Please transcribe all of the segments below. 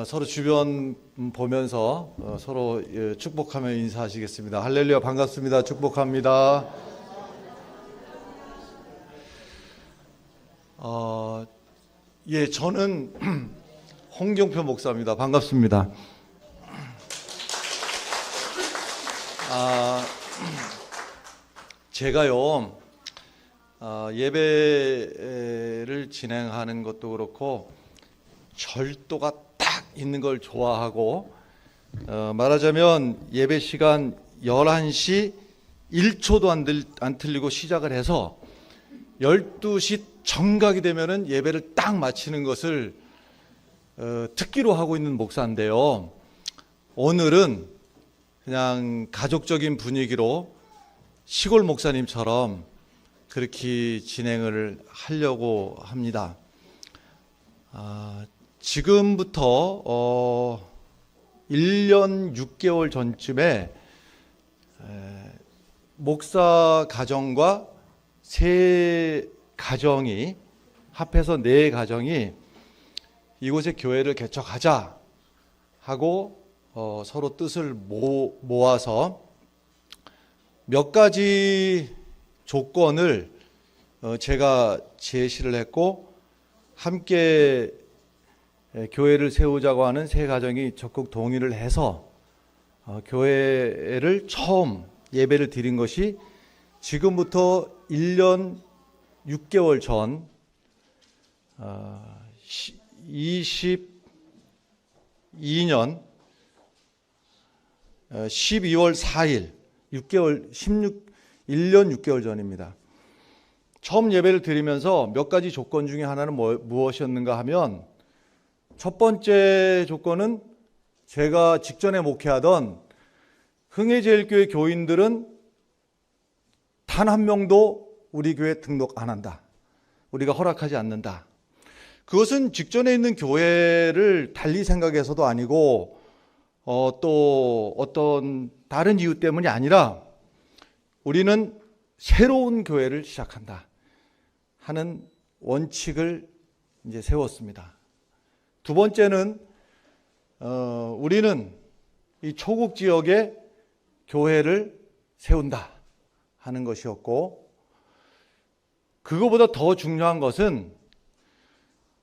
서로 주변 보면서 서로 축복하며 인사하시겠습니다. 할렐루야, 반갑습니다. 축복합니다. 저는 홍경표 목사입니다. 반갑습니다. 제가요, 예배를 진행하는 것도 그렇고 절도가 딱 있는 걸 좋아하고, 말하자면 예배 시간 11시 1초도 안 틀리고 시작을 해서 12시 정각이 되면은 예배를 딱 마치는 것을 특기로 하고 있는 목사인데요. 오늘은 그냥 가족적인 분위기로 시골 목사님처럼 그렇게 진행을 하려고 합니다. 지금부터 1년 6개월 전쯤에 목사 가정과 세 가정이 합해서 네 가정이 이곳에 교회를 개척하자 하고 서로 뜻을 모아서 몇 가지 조건을 제가 제시를 했고, 함께 교회를 세우자고 하는 세 가정이 적극 동의를 해서 교회를 처음 예배를 드린 것이 지금부터 1년 6개월 전 22년 12월 4일 1년 6개월 전입니다. 처음 예배를 드리면서 몇 가지 조건 중에 하나는 무엇이었는가 하면, 첫 번째 조건은 제가 직전에 목회하던 흥해제일교회 교인들은 단 한 명도 우리 교회 등록 안 한다. 우리가 허락하지 않는다. 그것은 직전에 있는 교회를 달리 생각해서도 아니고 또 어떤 다른 이유 때문이 아니라 우리는 새로운 교회를 시작한다 하는 원칙을 이제 세웠습니다. 두 번째는 우리는 이 초국 지역에 교회를 세운다 하는 것이었고, 그거보다 더 중요한 것은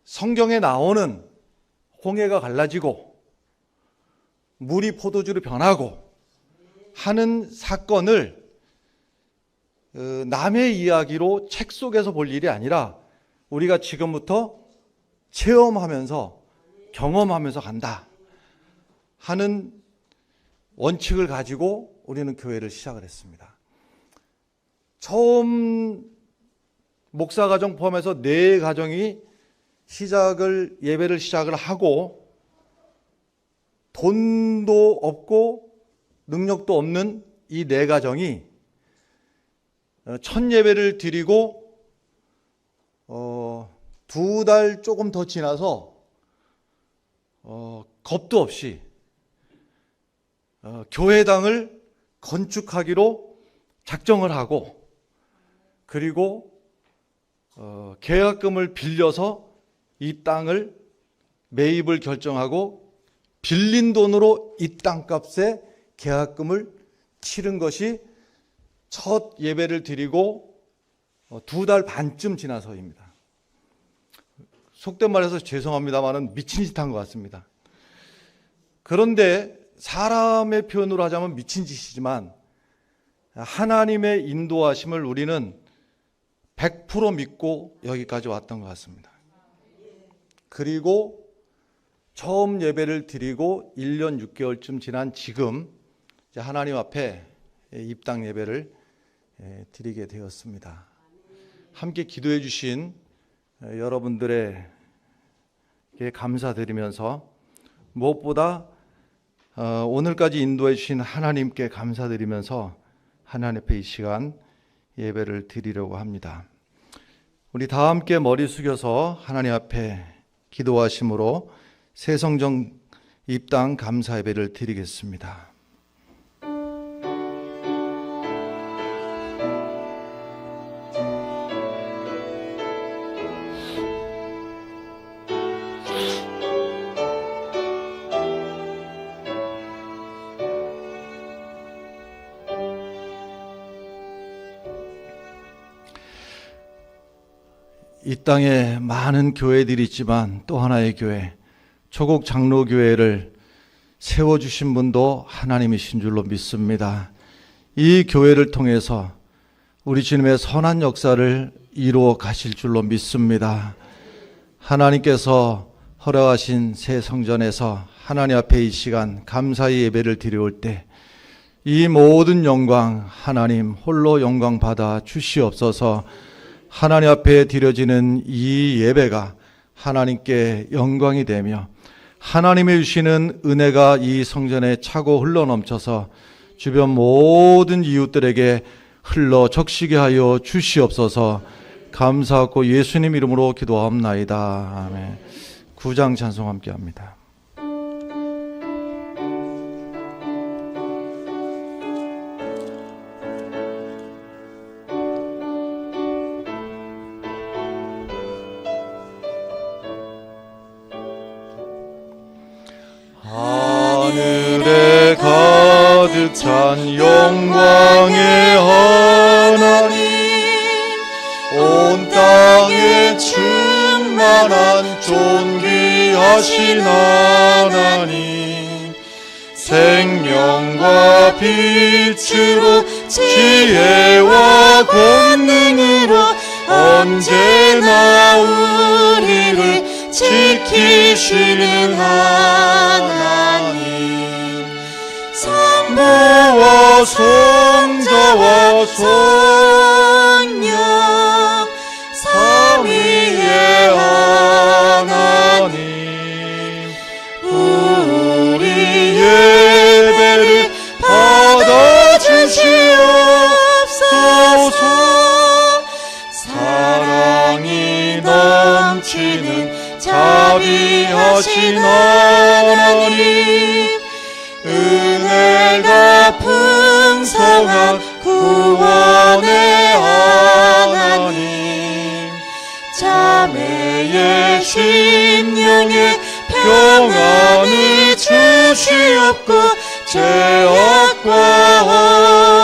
성경에 나오는 홍해가 갈라지고 물이 포도주로 변하고 하는 사건을 남의 이야기로 책 속에서 볼 일이 아니라 우리가 지금부터 체험하면서 경험하면서 간다 하는 원칙을 가지고 우리는 교회를 시작을 했습니다. 처음 목사 가정 포함해서 네 가정이 예배를 시작을 하고, 돈도 없고 능력도 없는 이 네 가정이 첫 예배를 드리고 2달 조금 더 지나서 겁도 없이 교회당을 건축하기로 작정을 하고, 그리고 계약금을 빌려서 이 땅을 매입을 결정하고 빌린 돈으로 이 땅값에 계약금을 치른 것이 첫 예배를 드리고 2달 반쯤 지나서입니다. 속된 말해서 죄송합니다만은 미친 짓 한 것 같습니다. 그런데 사람의 표현으로 하자면 미친 짓이지만 하나님의 인도하심을 우리는 100% 믿고 여기까지 왔던 것 같습니다. 그리고 처음 예배를 드리고 1년 6개월쯤 지난 지금 이제 하나님 앞에 입당 예배를 드리게 되었습니다. 함께 기도해 주신 여러분들에게 감사드리면서, 무엇보다 오늘까지 인도해 주신 하나님께 감사드리면서 하나님 앞에 이 시간 예배를 드리려고 합니다. 우리 다 함께 머리 숙여서 하나님 앞에 기도하심으로 새성정 입당 감사 예배를 드리겠습니다. 이 땅에 많은 교회들이 있지만 또 하나의 교회, 조국 장로교회를 세워주신 분도 하나님이신 줄로 믿습니다. 이 교회를 통해서 우리 주님의 선한 역사를 이루어 가실 줄로 믿습니다. 하나님께서 허락하신 새 성전에서 하나님 앞에 이 시간 감사의 예배를 드려올 때 이 모든 영광 하나님 홀로 영광 받아 주시옵소서. 하나님 앞에 드려지는 이 예배가 하나님께 영광이 되며 하나님의 주시는 은혜가 이 성전에 차고 흘러넘쳐서 주변 모든 이웃들에게 흘러 적시게 하여 주시옵소서. 감사하고 예수님 이름으로 기도하옵나이다. 아멘. 9장 찬송 함께합니다. 하늘에 가득 찬 영광의 하나님, 온 땅에 충만한 존귀하신 하나님, 생명과 빛으로 지혜와 권능으로 언제나 우리를 지키시는 하나님, 성부와 성자와 성령 삼위의 하나님, 우리 예배를 받아주시옵소서. 사랑이 넘치는 자비하신 하나님, 은혜가 풍성한 구원의 하나님, 자매의 심령에 평안을 주시옵고 죄악과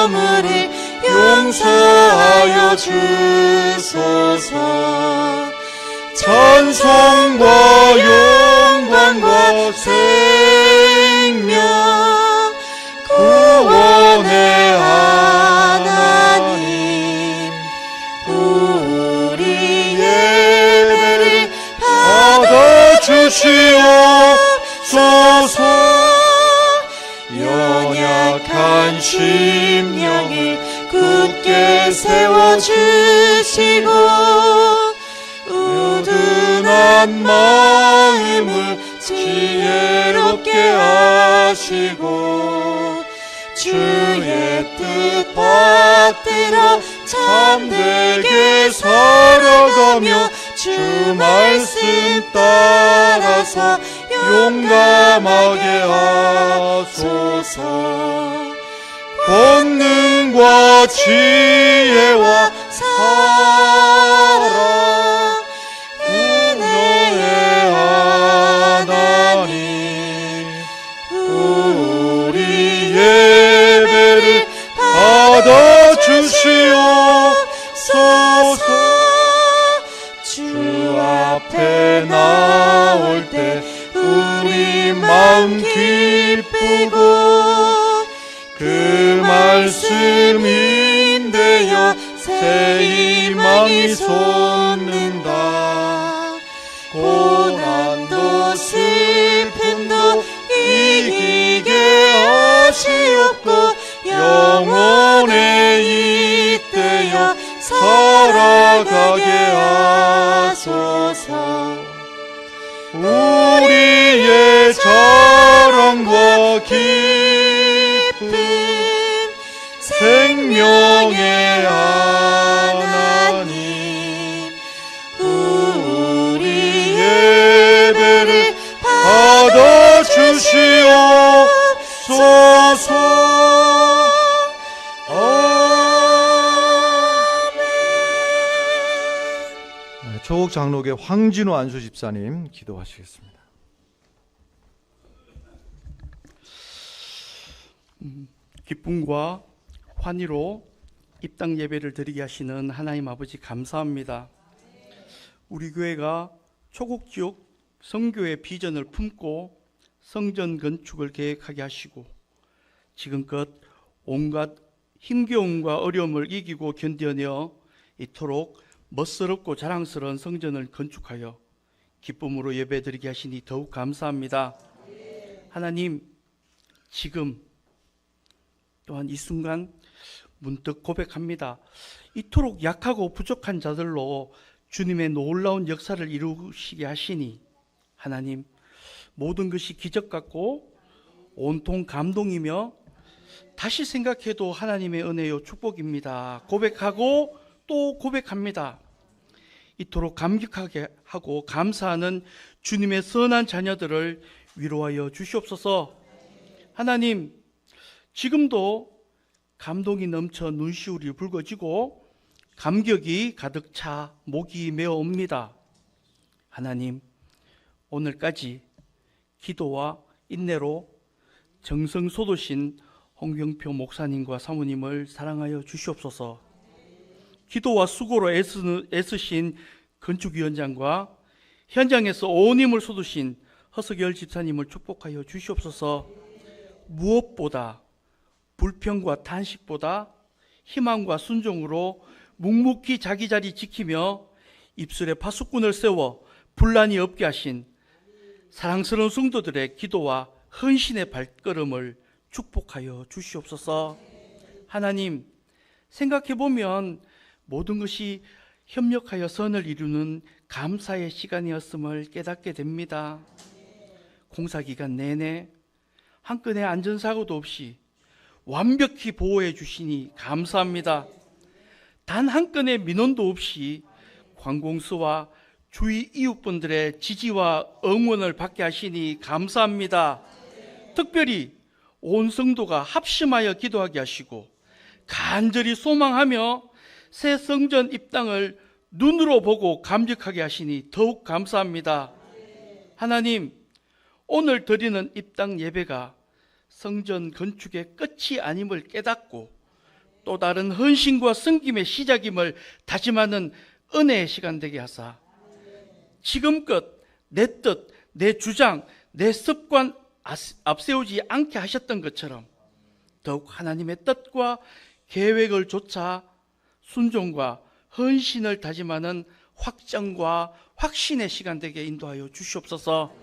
허물을 용서하여 주소서. 찬송과 영광과 생명 구원의 하나님, 우리 예배를 받아주시옵소서. 연약한 심령을 굳게 세워주시고 우둔한 마음을 지혜롭게 하시고 주의 뜻 받들어 참되게 살아가며 주 말씀 따라서 용감하게 하소서. 권능과 지혜와 사랑 은혜의 하나님, 우리 예배를 받아주시옵소서. 주 앞에 나올 때 우리 마음 기쁘고 그 말씀 인되어 새 희망이 솟는다. 고난도 슬픔도 이기게 하시옵고 영원의 이때야 살아가게 하소서. 우리의 자랑과 기쁨 생명의 하나님, 우리 예배를 받아주시옵소서. 아멘. 조국 장로교 황진우 안수 집사님 기도하시겠습니다. 기쁨과 환희로 입당 예배를 드리게 하시는 하나님 아버지 감사합니다. 우리 교회가 초곡지역 성교의 비전을 품고 성전 건축을 계획하게 하시고 지금껏 온갖 힘겨움과 어려움을 이기고 견뎌내어 이토록 멋스럽고 자랑스러운 성전을 건축하여 기쁨으로 예배드리게 하시니 더욱 감사합니다. 하나님, 지금 또한 이 순간 문득 고백합니다. 이토록 약하고 부족한 자들로 주님의 놀라운 역사를 이루시게 하시니 하나님, 모든 것이 기적 같고 온통 감동이며 다시 생각해도 하나님의 은혜요 축복입니다. 고백하고 또 고백합니다. 이토록 감격하게 하고 감사하는 주님의 선한 자녀들을 위로하여 주시옵소서. 하나님, 지금도 감동이 넘쳐 눈시울이 붉어지고 감격이 가득 차 목이 메어옵니다. 하나님, 오늘까지 기도와 인내로 정성소도신 홍경표 목사님과 사모님을 사랑하여 주시옵소서. 기도와 수고로 애쓰신 건축위원장과 현장에서 온 힘을 쏟으신 허석열 집사님을 축복하여 주시옵소서. 무엇보다 불평과 탄식보다 희망과 순종으로 묵묵히 자기 자리 지키며 입술에 파수꾼을 세워 분란이 없게 하신 사랑스러운 성도들의 기도와 헌신의 발걸음을 축복하여 주시옵소서. 하나님, 생각해보면 모든 것이 협력하여 선을 이루는 감사의 시간이었음을 깨닫게 됩니다. 공사기간 내내 한 건의 안전사고도 없이 완벽히 보호해 주시니 감사합니다. 단 한 건의 민원도 없이 관공서와 주위 이웃분들의 지지와 응원을 받게 하시니 감사합니다. 특별히 온 성도가 합심하여 기도하게 하시고 간절히 소망하며 새 성전 입당을 눈으로 보고 감격하게 하시니 더욱 감사합니다. 하나님, 오늘 드리는 입당 예배가 성전 건축의 끝이 아님을 깨닫고 또 다른 헌신과 섬김의 시작임을 다짐하는 은혜의 시간 되게 하사 지금껏 내 뜻, 내 주장, 내 습관 앞세우지 않게 하셨던 것처럼 더욱 하나님의 뜻과 계획을 좇아 순종과 헌신을 다짐하는 확정과 확신의 시간 되게 인도하여 주시옵소서.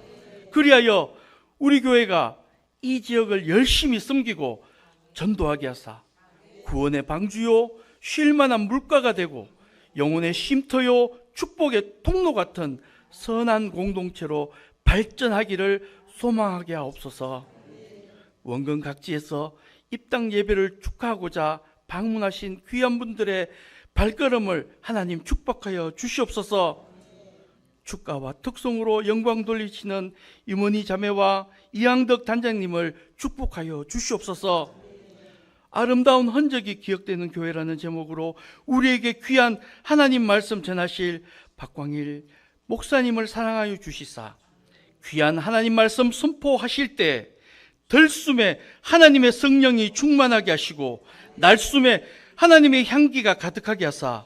그리하여 우리 교회가 이 지역을 열심히 섬기고 전도하게 하사 구원의 방주요 쉴만한 물가가 되고 영혼의 쉼터요 축복의 통로 같은 선한 공동체로 발전하기를 소망하게 하옵소서. 원근 각지에서 입당 예배를 축하하고자 방문하신 귀한 분들의 발걸음을 하나님 축복하여 주시옵소서. 축가와 특송으로 영광 돌리시는 임원희 자매와 이양덕 단장님을 축복하여 주시옵소서. 아름다운 흔적이 기억되는 교회라는 제목으로 우리에게 귀한 하나님 말씀 전하실 박광일 목사님을 사랑하여 주시사 귀한 하나님 말씀 선포하실 때 들숨에 하나님의 성령이 충만하게 하시고 날숨에 하나님의 향기가 가득하게 하사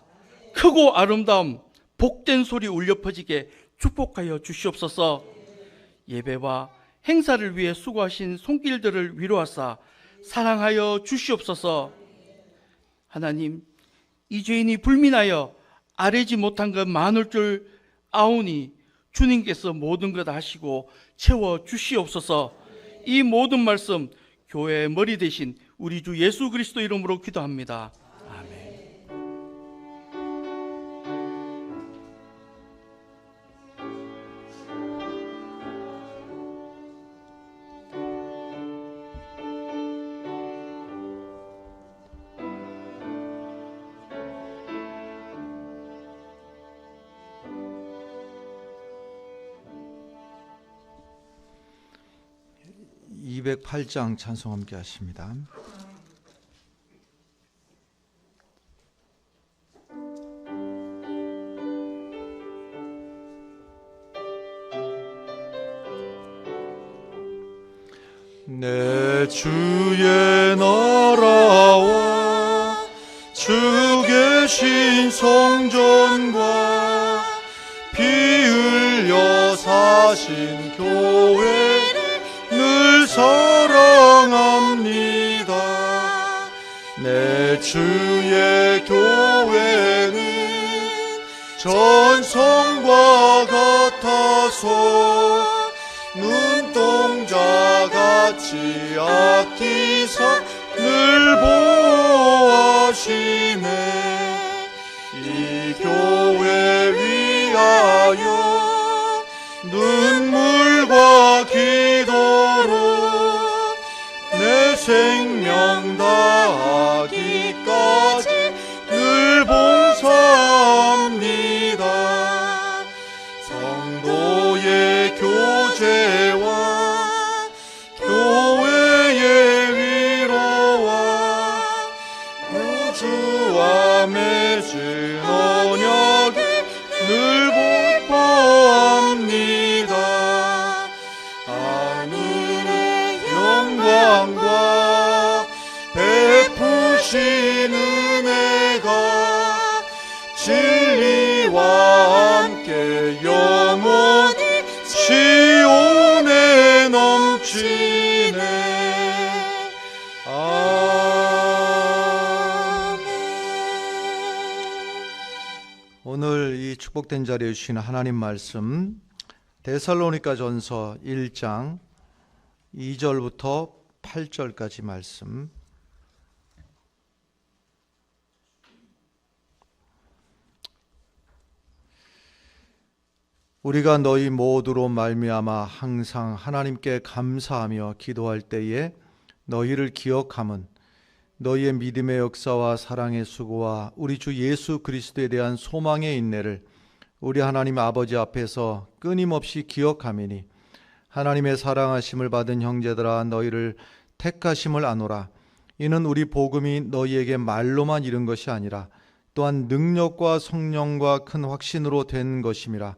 크고 아름다움 복된 소리 울려 퍼지게 축복하여 주시옵소서. 예배와 행사를 위해 수고하신 손길들을 위로하사 사랑하여 주시옵소서. 하나님, 이 죄인이 불민하여 아뢰지 못한 것 많을 줄 아오니 주님께서 모든 것 아시고 채워 주시옵소서. 이 모든 말씀 교회의 머리 대신 우리 주 예수 그리스도 이름으로 기도합니다. 아멘. 208장 찬송 함께 하십니다. 내 주의 나라와 주 계신 성전과 주의 교회는 전성과 같아서 눈동자같이 아끼사 늘 보호하시네. 이 교회 위하여 눈물과 기도로 내 생명 다하기까지 늘 봉사합니다. 성도의 교제와 교회의 위로와 우주와 맺은 언약을 늘 복보합니다. 하늘의 영광과 베푸신 은혜가 진리와 함께 영원히 시온에 넘치네. 아멘. 오늘 이 축복된 자리에 주신 하나님 말씀 데살로니가전서 1장 2절부터 8절까지 말씀. 우리가 너희 모두로 말미암아 항상 하나님께 감사하며 기도할 때에 너희를 기억함은 너희의 믿음의 역사와 사랑의 수고와 우리 주 예수 그리스도에 대한 소망의 인내를 우리 하나님 아버지 앞에서 끊임없이 기억함이니 하나님의 사랑하심을 받은 형제들아 너희를 택하심을 아노라. 이는 우리 복음이 너희에게 말로만 이른 것이 아니라 또한 능력과 성령과 큰 확신으로 된 것임이라.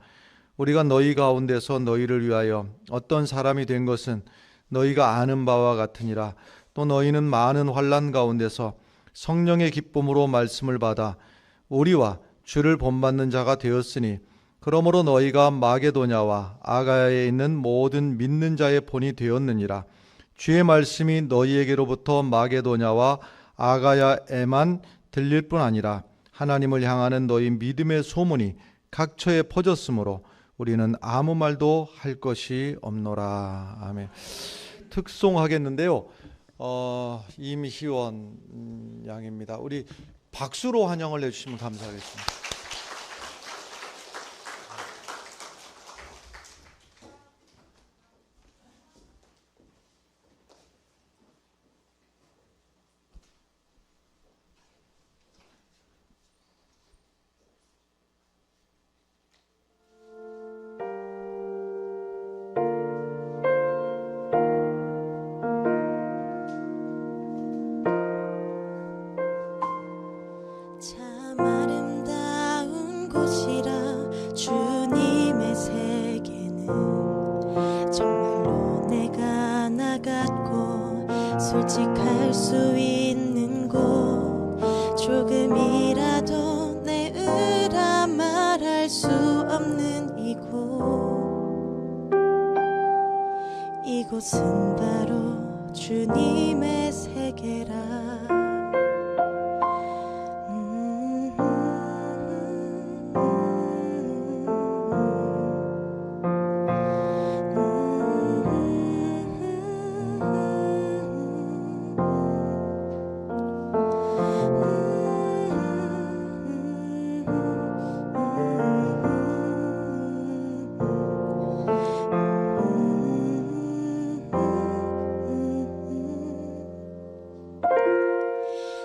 우리가 너희 가운데서 너희를 위하여 어떤 사람이 된 것은 너희가 아는 바와 같으니라. 또 너희는 많은 환난 가운데서 성령의 기쁨으로 말씀을 받아 우리와 주를 본받는 자가 되었으니 그러므로 너희가 마게도냐와 아가야에 있는 모든 믿는 자의 본이 되었느니라. 주의 말씀이 너희에게로부터 마게도냐와 아가야에만 들릴 뿐 아니라 하나님을 향하는 너희 믿음의 소문이 각처에 퍼졌으므로 우리는 아무 말도 할 것이 없노라. 아멘. 특송하겠는데요. 임희원 양입니다. 우리 박수로 환영을 해주시면 감사하겠습니다. 참 아름다운 곳이라 주님의 세계는 정말로 내가 나갔고 솔직할 수 있는 곳 조금이라도 내 의라 말할 수 없는 이곳은 바로 주님의 세계라.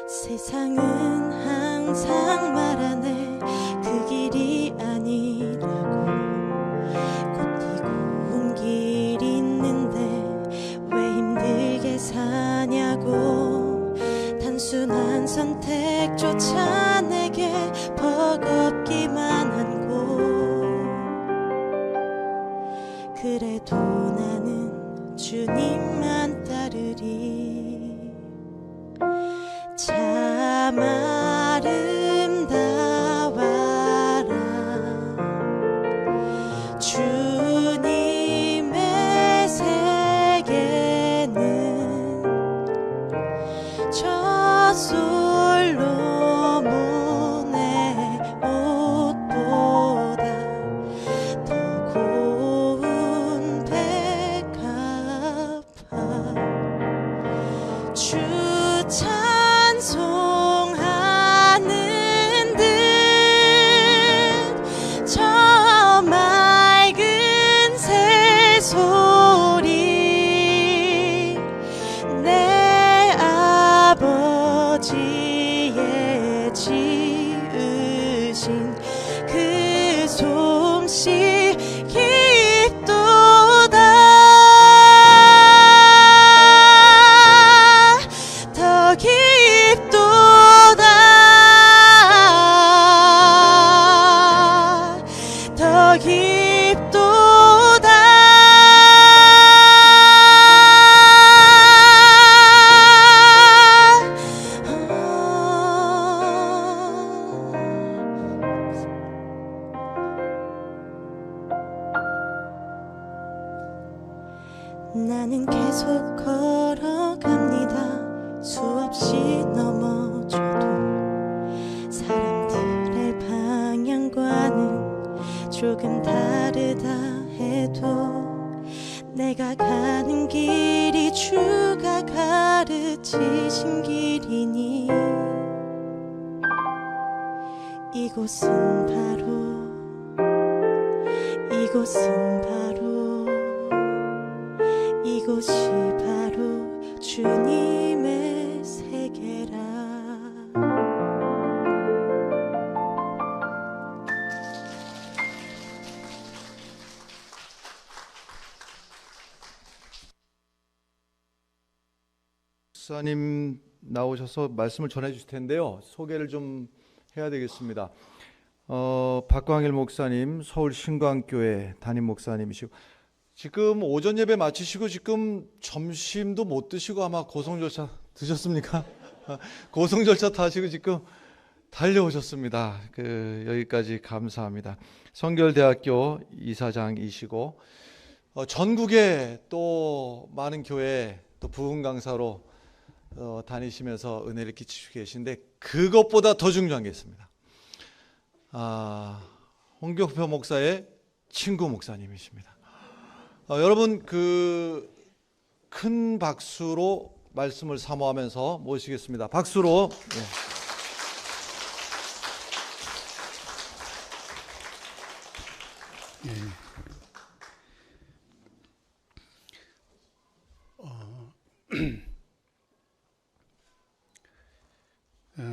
세상은 항상 말하네 그 길이 아니라고. 곧이고 온 길 있는데 왜 힘들게 사냐고. 단순한 선택조차 내게 버겁기만 한 곳. 그래도 나는 주님만 따르리. 참 아름다워라 주님의 세계는 저 솔로 난 계속 걸어갑니다. 수없이 넘어져도 사람들의 방향과는 조금 다르다 해도 내가 가는 길이 주가 가르치신 길이니 이곳은 바로 이곳이 바로 주님의 세계라. 목사님 나오셔서 말씀을 전해 주실 텐데요. 소개를 좀 해야 되겠습니다. 박광일 목사님, 서울 신광교회 담임 목사님이시고 지금 오전 예배 마치시고 지금 점심도 못 드시고 아마 고성 절차 드셨습니까? 고성 절차 타시고 지금 달려오셨습니다. 여기까지 감사합니다. 성결대학교 이사장이시고 전국에 또 많은 교회 또 부흥 강사로 다니시면서 은혜를 끼치고 계신데 그것보다 더 중요한 게 있습니다. 홍교표 목사의 친구 목사님이십니다. 여러분 큰 박수로 말씀을 사모하면서 모시겠습니다. 박수로.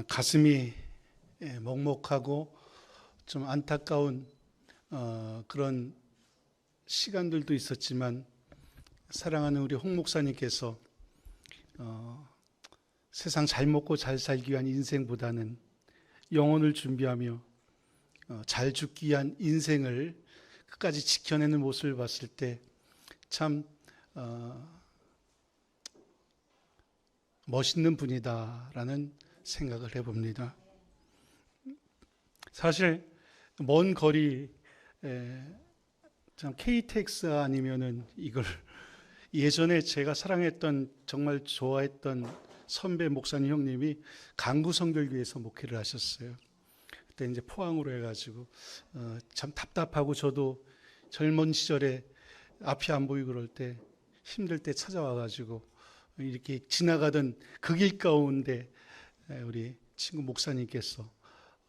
가슴이 먹먹하고 좀 안타까운 그런 시간들도 있었지만 사랑하는 우리 홍 목사님께서 세상 잘 먹고 잘 살기 위한 인생보다는 영혼을 준비하며 잘 죽기 위한 인생을 끝까지 지켜내는 모습을 봤을 때 참 멋있는 분이다라는 생각을 해봅니다. 사실 먼 거리 참 KTX 아니면은 이걸 예전에 제가 사랑했던 정말 좋아했던 선배 목사님 형님이 강구성결교회에서 목회를 하셨어요. 그때 이제 포항으로 해가지고 참 답답하고 저도 젊은 시절에 앞이 안 보이고 그럴 때 힘들 때 찾아와가지고 이렇게 지나가던 그 길 가운데 우리 친구 목사님께서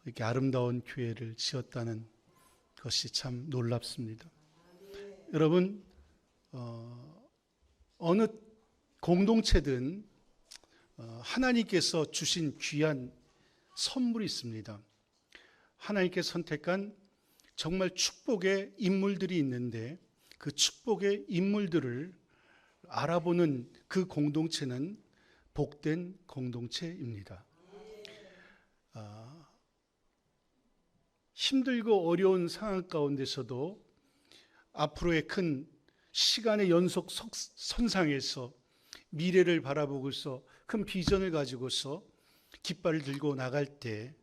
이렇게 아름다운 교회를 지었다는 것이 참 놀랍습니다. 여러분 어느 공동체든 하나님께서 주신 귀한 선물이 있습니다. 하나님께서 선택한 정말 축복의 인물들이 있는데 그 축복의 인물들을 알아보는 그 공동체는 복된 공동체입니다. 힘들고 어려운 상황 가운데서도 앞으로의 큰 시간의 연속 선상에서 미래를 바라보고서 큰 비전을 가지고서 깃발을 들고 나갈 때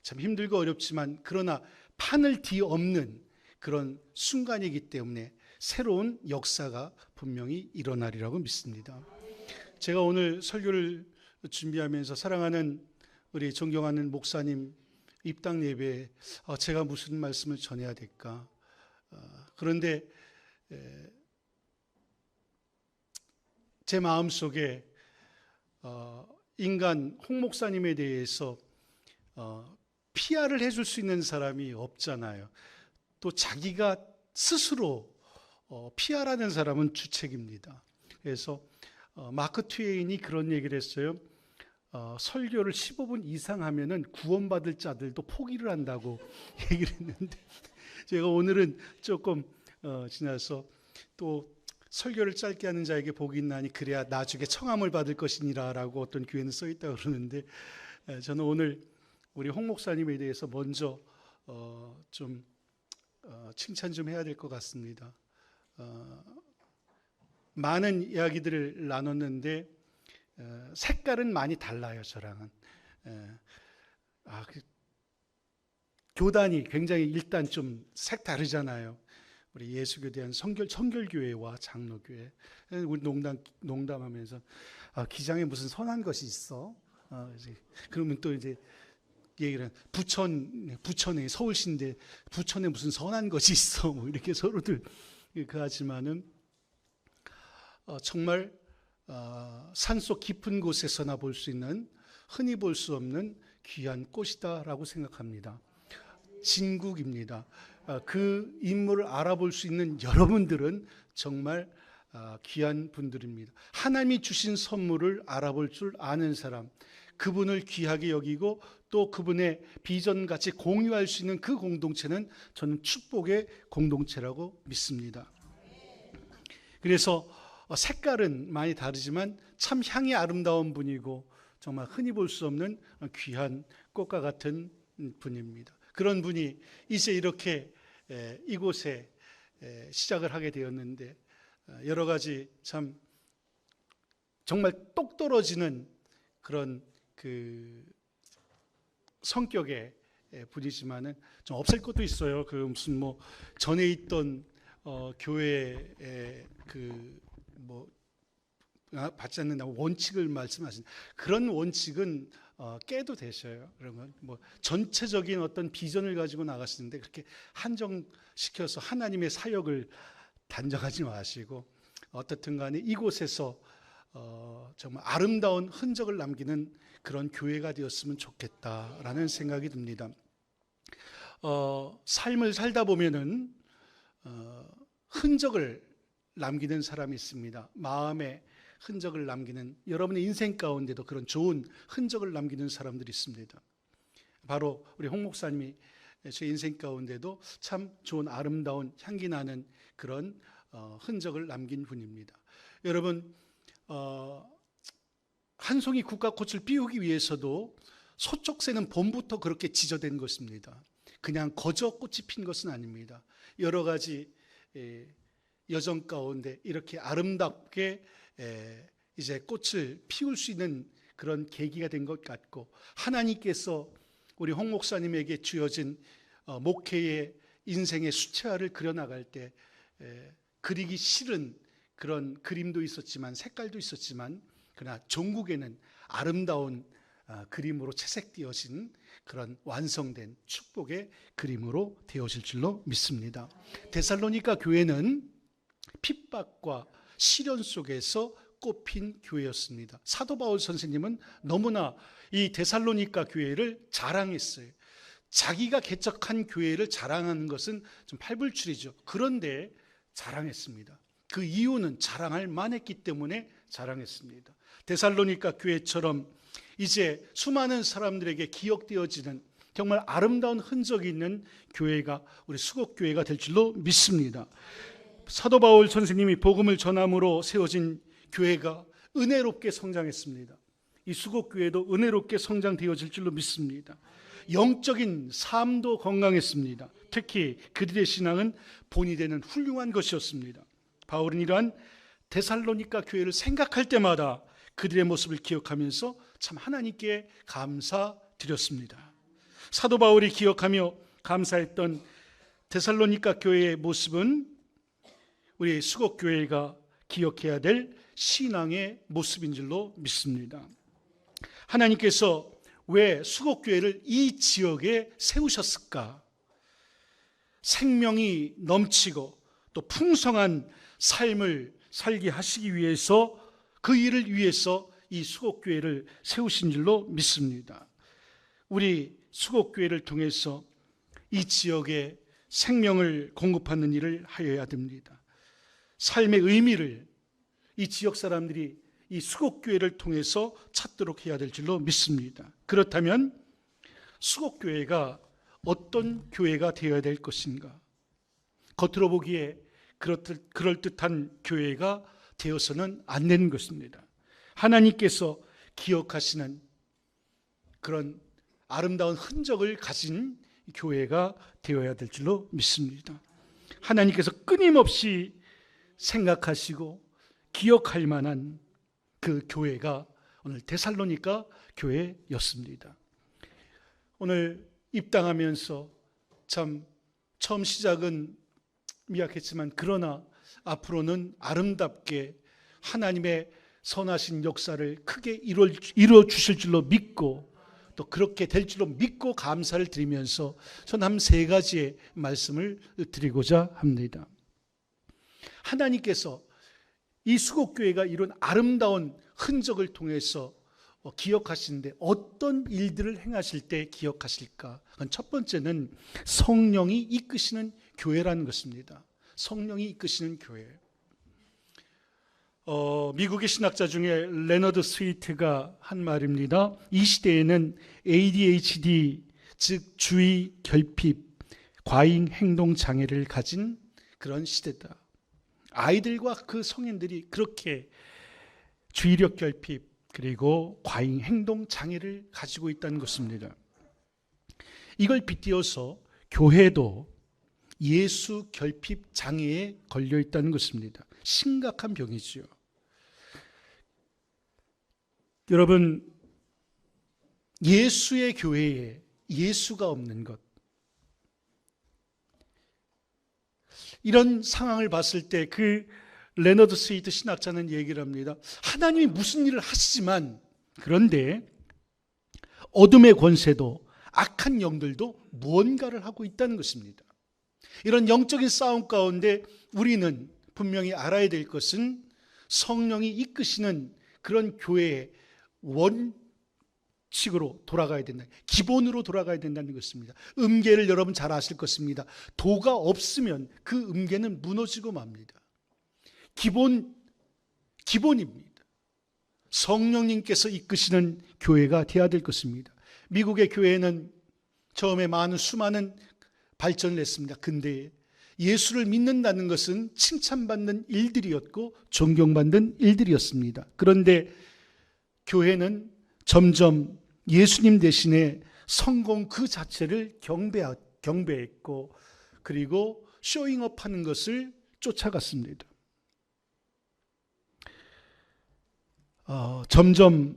참 힘들고 어렵지만 그러나 판을 뒤엎는 그런 순간이기 때문에 새로운 역사가 분명히 일어나리라고 믿습니다. 제가 오늘 설교를 준비하면서 사랑하는 우리 존경하는 목사님 입당 예배에 제가 무슨 말씀을 전해야 될까? 그런데 제 마음속에 인간 홍 목사님에 대해서 PR을 해줄 수 있는 사람이 없잖아요. 또 자기가 스스로 PR하는 사람은 주책입니다. 그래서 마크 트웨인이 그런 얘기를 했어요. 설교를 15분 이상 하면은 구원받을 자들도 포기를 한다고 얘기를 했는데 제가 오늘은 조금 지나서 또 설교를 짧게 하는 자에게 복이 있나니 그래야 나중에 청함을 받을 것이니라 라고 어떤 교회는 써있다고 그러는데 저는 오늘 우리 홍 목사님에 대해서 먼저 좀 칭찬 좀 해야 될 것 같습니다. 많은 이야기들을 나눴는데 색깔은 많이 달라요. 저랑은 교단이 굉장히 일단 좀 색다르잖아요. 우리 예수교에 대한 성결교회와 장로교회. 우리 농담하면서 기장에 무슨 선한 것이 있어? 그러면 또 이제 얘기를 부천에 서울시인데 부천에 무슨 선한 것이 있어? 뭐 이렇게 서로들 하지만은 정말 산속 깊은 곳에서나 볼 수 있는 흔히 볼 수 없는 귀한 꽃이다라고 생각합니다. 진국입니다. 그 인물을 알아볼 수 있는 여러분들은 정말 귀한 분들입니다. 하나님이 주신 선물을 알아볼 줄 아는 사람, 그분을 귀하게 여기고 또 그분의 비전같이 공유할 수 있는 그 공동체는 저는 축복의 공동체라고 믿습니다. 그래서 색깔은 많이 다르지만 참 향이 아름다운 분이고 정말 흔히 볼 수 없는 귀한 꽃과 같은 분입니다. 그런 분이 이제 이렇게 이곳에 시작을 하게 되었는데 여러 가지 참 정말 똑 떨어지는 그런 그 성격의 분이지만은 좀 없앨 것도 있어요. 그 무슨 뭐 전에 있던 교회의 그 뭐 받지 않는다 원칙을 말씀하신 그런 원칙은 깨도 되셔요. 그러면 뭐 전체적인 어떤 비전을 가지고 나가시는데 그렇게 한정시켜서 하나님의 사역을 단정하지 마시고 어떻든 간에 이곳에서 정말 아름다운 흔적을 남기는 그런 교회가 되었으면 좋겠다라는 생각이 듭니다. 삶을 살다 보면은 흔적을 남기는 사람이 있습니다. 마음에 흔적을 남기는, 여러분의 인생 가운데도 그런 좋은 흔적을 남기는 사람들이 있습니다. 바로 우리 홍 목사님이 제 인생 가운데도 참 좋은 아름다운 향기 나는 그런 흔적을 남긴 분입니다. 여러분 한 송이 국화꽃을 피우기 위해서도 소쩍새는 봄부터 그렇게 지저된 것입니다. 그냥 거저 꽃이 핀 것은 아닙니다. 여러 가지 여정 가운데 이렇게 아름답게 이제 꽃을 피울 수 있는 그런 계기가 된 것 같고, 하나님께서 우리 홍 목사님에게 주어진 목회의 인생의 수채화를 그려나갈 때 그리기 싫은 그런 그림도 있었지만 색깔도 있었지만 그러나 종국에는 아름다운 그림으로 채색되어진 그런 완성된 축복의 그림으로 되어질 줄로 믿습니다. 데살로니가 교회는 핍박과 시련 속에서 꽃핀 교회였습니다. 사도 바울 선생님은 너무나 이 데살로니가 교회를 자랑했어요. 자기가 개척한 교회를 자랑하는 것은 좀 팔불출이죠. 그런데 자랑했습니다. 그 이유는 자랑할 만했기 때문에 자랑했습니다. 데살로니가 교회처럼 이제 수많은 사람들에게 기억되어지는 정말 아름다운 흔적이 있는 교회가 우리 수곡교회가 될 줄로 믿습니다. 사도 바울 선생님이 복음을 전함으로 세워진 교회가 은혜롭게 성장했습니다. 이 수곡교회도 은혜롭게 성장되어질 줄로 믿습니다. 영적인 삶도 건강했습니다. 특히 그들의 신앙은 본이 되는 훌륭한 것이었습니다. 바울은 이러한 데살로니가 교회를 생각할 때마다 그들의 모습을 기억하면서 참 하나님께 감사드렸습니다. 사도 바울이 기억하며 감사했던 데살로니가 교회의 모습은 우리 수곡교회가 기억해야 될 신앙의 모습인 줄로 믿습니다. 하나님께서 왜 수곡교회를 이 지역에 세우셨을까? 생명이 넘치고 또 풍성한 삶을 살게 하시기 위해서, 그 일을 위해서 이 수곡교회를 세우신 줄로 믿습니다. 우리 수곡교회를 통해서 이 지역에 생명을 공급하는 일을 하여야 됩니다. 삶의 의미를 이 지역 사람들이 이 수곡교회를 통해서 찾도록 해야 될 줄로 믿습니다. 그렇다면 수곡교회가 어떤 교회가 되어야 될 것인가? 겉으로 보기에 그럴듯한 교회가 되어서는 안 되는 것입니다. 하나님께서 기억하시는 그런 아름다운 흔적을 가진 교회가 되어야 될 줄로 믿습니다. 하나님께서 끊임없이 생각하시고 기억할 만한 그 교회가 오늘 데살로니가 교회였습니다. 오늘 입당하면서 참 처음 시작은 미약했지만 그러나 앞으로는 아름답게 하나님의 선하신 역사를 크게 이루어 주실 줄로 믿고 또 그렇게 될 줄로 믿고 감사를 드리면서 저는 한 3가지의 말씀을 드리고자 합니다. 하나님께서 이 수곡교회가 이룬 아름다운 흔적을 통해서 기억하시는데 어떤 일들을 행하실 때 기억하실까? 첫 번째는 성령이 이끄시는 교회라는 것입니다. 성령이 이끄시는 교회. 미국의 신학자 중에 레너드 스위트가 한 말입니다. 이 시대에는 ADHD, 즉 주의 결핍, 과잉 행동 장애를 가진 그런 시대다. 아이들과 그 성인들이 그렇게 주의력 결핍 그리고 과잉 행동 장애를 가지고 있다는 것입니다. 이걸 빗대어서 교회도 예수 결핍 장애에 걸려 있다는 것입니다. 심각한 병이지요. 여러분, 예수의 교회에 예수가 없는 것, 이런 상황을 봤을 때 그 레너드 스위트 신학자는 얘기를 합니다. 하나님이 무슨 일을 하시지만 그런데 어둠의 권세도 악한 영들도 무언가를 하고 있다는 것입니다. 이런 영적인 싸움 가운데 우리는 분명히 알아야 될 것은 성령이 이끄시는 그런 교회의 원칙으로 돌아가야 된다. 기본으로 돌아가야 된다는 것입니다. 음계를 여러분 잘 아실 것입니다. 도가 없으면 그 음계는 무너지고 맙니다. 기본입니다. 성령님께서 이끄시는 교회가 되어야 될 것입니다. 미국의 교회는 처음에 수많은 발전을 했습니다. 근데 예수를 믿는다는 것은 칭찬받는 일들이었고 존경받는 일들이었습니다. 그런데 교회는 점점 예수님 대신에 성공 그 자체를 경배했고 그리고 쇼잉업하는 것을 쫓아갔습니다. 점점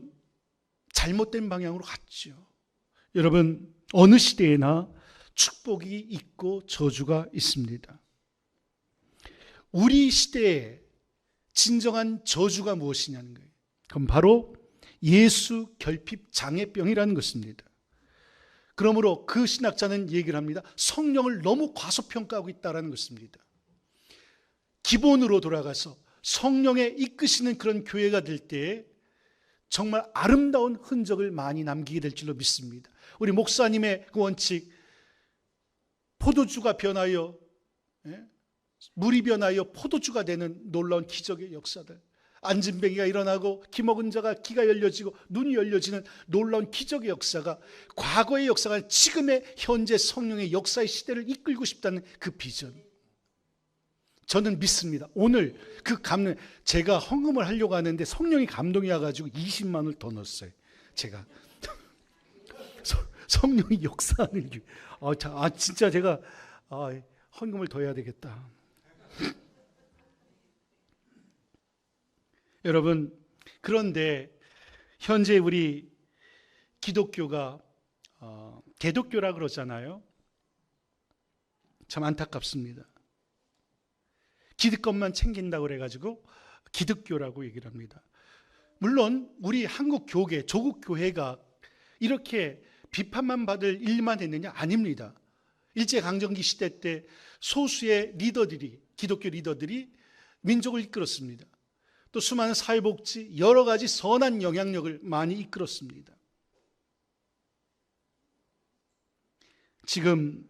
잘못된 방향으로 갔죠. 여러분, 어느 시대에나 축복이 있고 저주가 있습니다. 우리 시대의 진정한 저주가 무엇이냐는 거예요. 그럼 바로 예수 결핍 장애병이라는 것입니다. 그러므로 그 신학자는 얘기를 합니다. 성령을 너무 과소평가하고 있다는 것입니다. 기본으로 돌아가서 성령의 이끄시는 그런 교회가 될 때 정말 아름다운 흔적을 많이 남기게 될 줄로 믿습니다. 우리 목사님의 그 원칙, 포도주가 변하여 물이 변하여 포도주가 되는 놀라운 기적의 역사들, 안진뱅이가 일어나고 기먹은 자가 귀가 열려지고 눈이 열려지는 놀라운 기적의 역사가 과거의 역사가 지금의 현재 성령의 역사의 시대를 이끌고 싶다는 그 비전, 저는 믿습니다. 오늘 그 감동, 제가 헌금을 하려고 하는데 성령이 감동이 와가지고 20만 원을 더 넣었어요. 제가 성령이 역사하는 길. 진짜 제가 헌금을 더 해야 되겠다. 여러분, 그런데 현재 우리 기독교가 개독교라 그러잖아요. 참 안타깝습니다. 기득권만 챙긴다고 그래가지고 기득교라고 얘기를 합니다. 물론 우리 한국 교계, 조국 교회가 이렇게 비판만 받을 일만 했느냐? 아닙니다. 일제강점기 시대 때 소수의 리더들이, 기독교 리더들이 민족을 이끌었습니다. 또 수많은 사회복지, 여러 가지 선한 영향력을 많이 이끌었습니다. 지금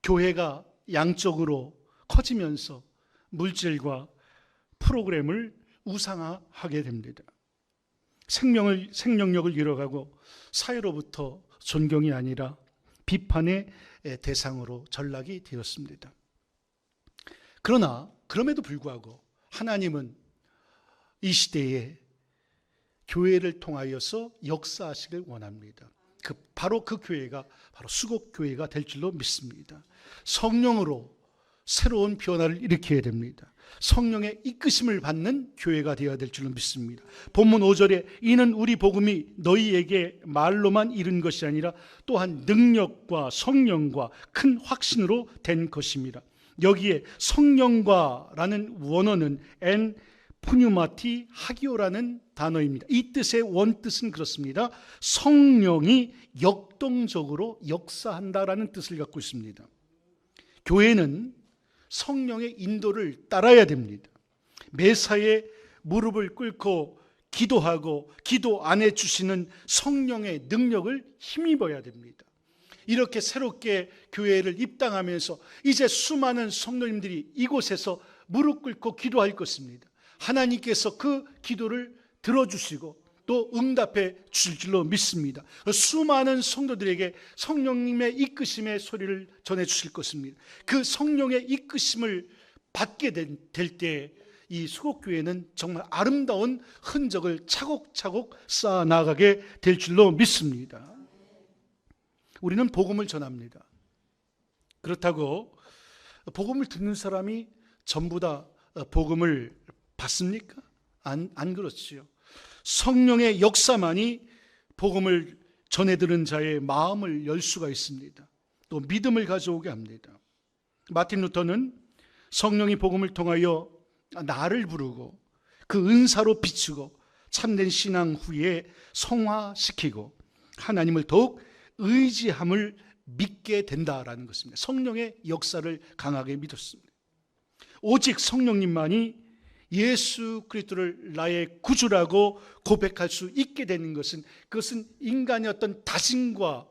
교회가 양쪽으로 커지면서 물질과 프로그램을 우상화하게 됩니다. 생명력을 잃어가고 사회로부터 존경이 아니라 비판의 대상으로 전락이 되었습니다. 그러나 그럼에도 불구하고 하나님은 이 시대에 교회를 통하여서 역사하시길 원합니다. 바로 그 교회가 바로 수곡교회가 될 줄로 믿습니다. 성령으로 새로운 변화를 일으켜야 됩니다. 성령의 이끄심을 받는 교회가 되어야 될 줄로 믿습니다. 본문 5절에 이는 우리 복음이 너희에게 말로만 이른 것이 아니라 또한 능력과 성령과 큰 확신으로 된 것입니다. 여기에 성령과라는 원어는 엔 푸뉴마티 하기오라는 단어입니다. 이 뜻의 원뜻은 그렇습니다. 성령이 역동적으로 역사한다라는 뜻을 갖고 있습니다. 교회는 성령의 인도를 따라야 됩니다. 매사에 무릎을 꿇고 기도하고 기도 안에 주시는 성령의 능력을 힘입어야 됩니다. 이렇게 새롭게 교회를 입당하면서 이제 수많은 성도님들이 이곳에서 무릎 꿇고 기도할 것입니다. 하나님께서 그 기도를 들어주시고 또 응답해 주실 줄로 믿습니다. 수많은 성도들에게 성령님의 이끄심의 소리를 전해 주실 것입니다. 그 성령의 이끄심을 받게 될 때 이 수곡교회는 정말 아름다운 흔적을 차곡차곡 쌓아 나가게 될 줄로 믿습니다. 우리는 복음을 전합니다. 그렇다고 복음을 듣는 사람이 전부 다 복음을 받습니까? 안 그렇지요. 성령의 역사만이 복음을 전해 들은 자의 마음을 열 수가 있습니다. 또 믿음을 가져오게 합니다. 마틴 루터는 성령이 복음을 통하여 나를 부르고 그 은사로 비추고 참된 신앙 후에 성화시키고 하나님을 더욱 의지함을 믿게 된다라는 것입니다. 성령의 역사를 강하게 믿었습니다. 오직 성령님만이 예수 그리스도를 나의 구주라고 고백할 수 있게 되는 것은 그것은 인간의 어떤 다짐과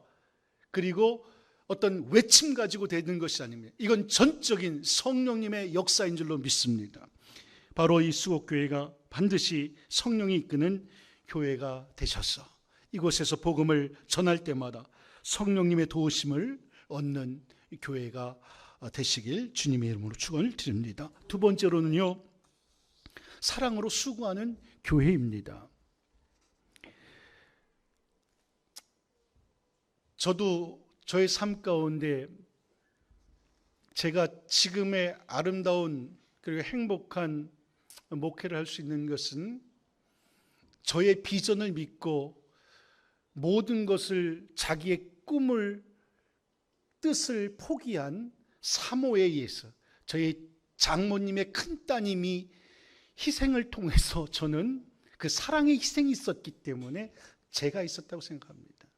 그리고 어떤 외침 가지고 되는 것이 아닙니다. 이건 전적인 성령님의 역사인 줄로 믿습니다. 바로 이 수곡교회가 반드시 성령이 이끄는 교회가 되셔서 이곳에서 복음을 전할 때마다 성령님의 도우심을 얻는 교회가 되시길 주님의 이름으로 축원을 드립니다. 두 번째로는요, 사랑으로 수고하는 교회입니다. 저도 저의 삶 가운데 제가 지금의 아름다운 그리고 행복한 목회를 할 수 있는 것은 저의 비전을 믿고 모든 것을 자기의 꿈을 뜻을 포기한 사모에 의해서 저희 장모님의 큰따님이 희생을 통해서 저는 그 사랑의 희생이 있었기 때문에 제가 있었다고 생각합니다.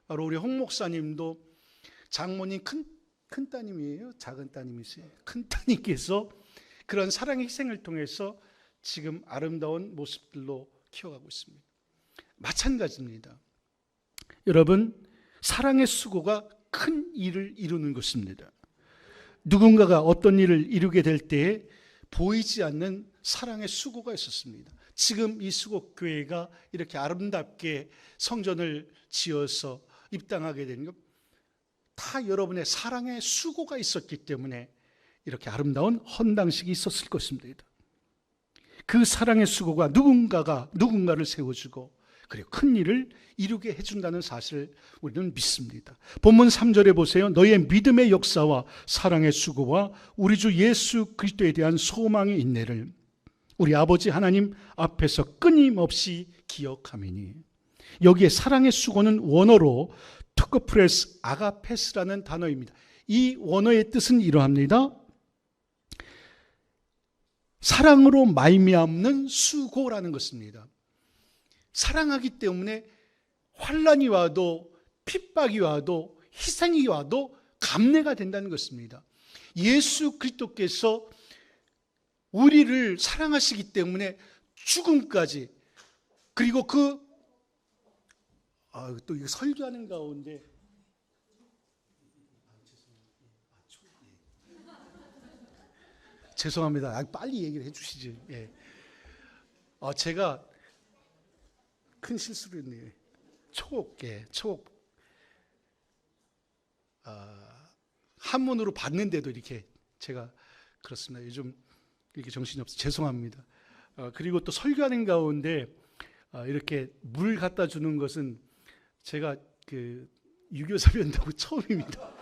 바로 우리 홍 목사님도 장모님 큰따님이에요? 작은 따님이세요? 큰따님께서 그런 사랑의 희생을 통해서 지금 아름다운 모습들로 키워가고 있습니다. 마찬가지입니다. 여러분, 사랑의 수고가 큰 일을 이루는 것입니다. 누군가가 어떤 일을 이루게 될 때에 보이지 않는 사랑의 수고가 있었습니다. 지금 이 수곡교회가 이렇게 아름답게 성전을 지어서 입당하게 된 것, 다 여러분의 사랑의 수고가 있었기 때문에 이렇게 아름다운 헌당식이 있었을 것입니다. 그 사랑의 수고가 누군가를 세워주고 그리고 큰 일을 이루게 해준다는 사실을 우리는 믿습니다. 본문 3절에 보세요. 너의 믿음의 역사와 사랑의 수고와 우리 주 예수 그리스도에 대한 소망의 인내를 우리 아버지 하나님 앞에서 끊임없이 기억하미니. 여기에 사랑의 수고는 원어로 투커프레스 아가페스라는 단어입니다. 이 원어의 뜻은 이러합니다. 사랑으로 말미암는 수고라는 것입니다. 사랑하기 때문에 환난이 와도 핍박이 와도 희생이 와도 감내가 된다는 것입니다. 예수 그리스도께서 우리를 사랑하시기 때문에 죽음까지, 그리고 또 이거 설교하는 가운데 죄송합니다. 빨리 얘기를 해주시지. 예. 제가 큰 실수를 했네요. 초록. 한문으로 봤는데도 이렇게 제가 그렇습니다. 요즘 이렇게 정신이 없어서 죄송합니다. 그리고 또 설교하는 가운데 이렇게 물 갖다 주는 것은 제가 유교사비 한다고 처음입니다.